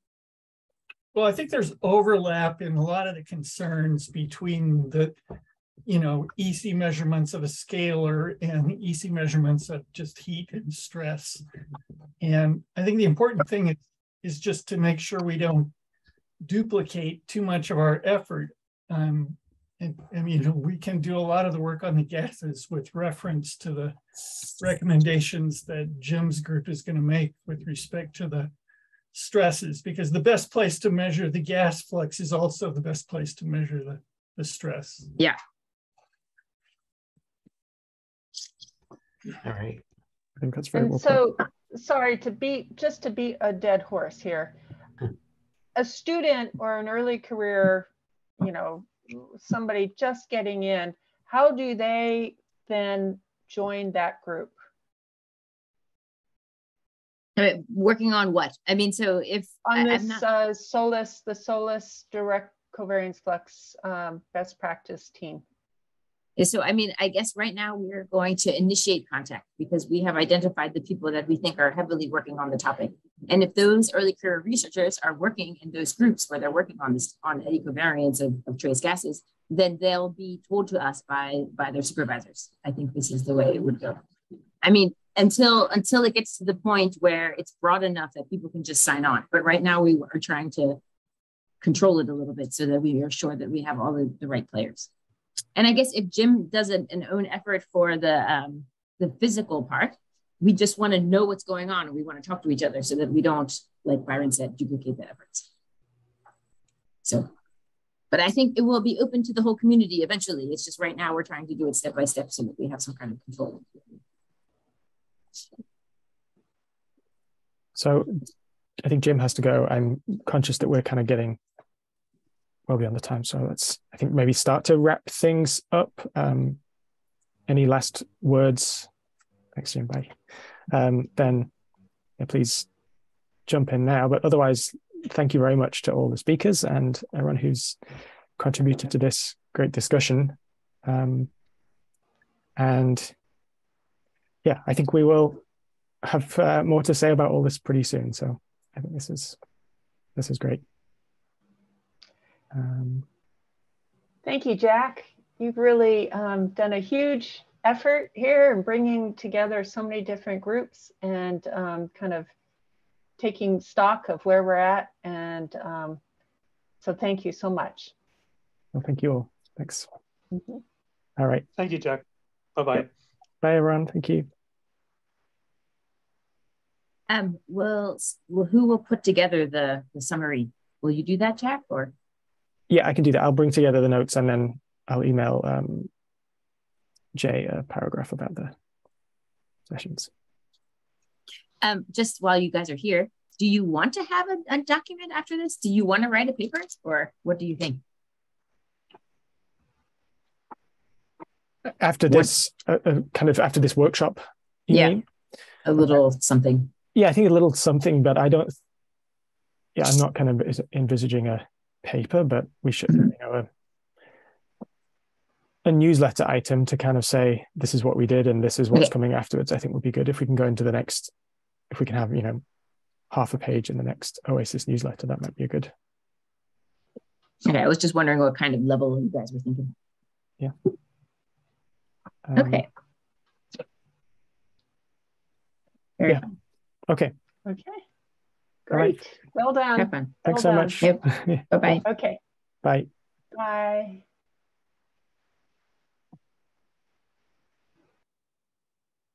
Well, I think there's overlap in a lot of the concerns between the, EC measurements of a scalar and EC measurements of just heat and stress. And I think the important thing is just to make sure we don't duplicate too much of our effort. And I mean, we can do a lot of the work on the gases with reference to the recommendations that Jim's group is going to make with respect to the stresses, because the best place to measure the gas flux is also the best place to measure the stress. Yeah. All right. I think that's very well put. Sorry to beat a dead horse here. A student or an early career, somebody just getting in, how do they then join that group? Working on what? I mean, so if on this SOLAS, the SOLAS direct covariance flux best practice team. So, I mean, I guess right now we're going to initiate contact, because we have identified the people that we think are heavily working on the topic. And if those early career researchers are working in those groups where they're working on this, on eddy covariance of trace gases, then they'll be told to us by their supervisors. I think this is the way it would go. I mean, until it gets to the point where it's broad enough that people can just sign on. But right now we are trying to control it a little bit so that we are sure that we have all the right players. And I guess if Jim does an own effort for the physical part, we just want to know what's going on, and we want to talk to each other so that we don't, like Byron said, duplicate the efforts. So, but I think it will be open to the whole community eventually. It's just right now we're trying to do it step by step so that we have some kind of control. So I think Jim has to go. I'm conscious that we're kind of getting well beyond the time. So let's, I think, maybe start to wrap things up. Any last words? Thanks, Jim. Bye. Then please jump in now. But otherwise, thank you very much to all the speakers and everyone who's contributed to this great discussion. And yeah, I think we will have more to say about all this pretty soon. So I think this is great. Thank you, Jack. You've really done a huge effort here in bringing together so many different groups and kind of taking stock of where we're at. And so thank you so much. Well, thank you all. Thanks. Mm-hmm. All right. Thank you, Jack. Bye-bye. Yep. Bye, everyone. Thank you. Who will put together the summary? Will you do that, Jack, or? Yeah, I can do that. I'll bring together the notes and then I'll email Jay a paragraph about the sessions. Just while you guys are here, do you want to have a document after this? Do you want to write a paper, or what do you think? After this, kind of after this workshop, you mean? A little something. Yeah, I think a little something, but I don't. Yeah, I'm not kind of envisaging a paper, but we should, you know, a newsletter item to kind of say this is what we did and this is what's coming afterwards. I think would be good if we can go into the next. If we can have, you know, half a page in the next OASIS newsletter, that might be a good. Okay, I was just wondering what kind of level you guys were thinking. Yeah. Okay. Very fun. Okay. Great. Right. Well done. Have fun. Thanks so much. Yep. Bye-bye. Okay. Bye. Bye.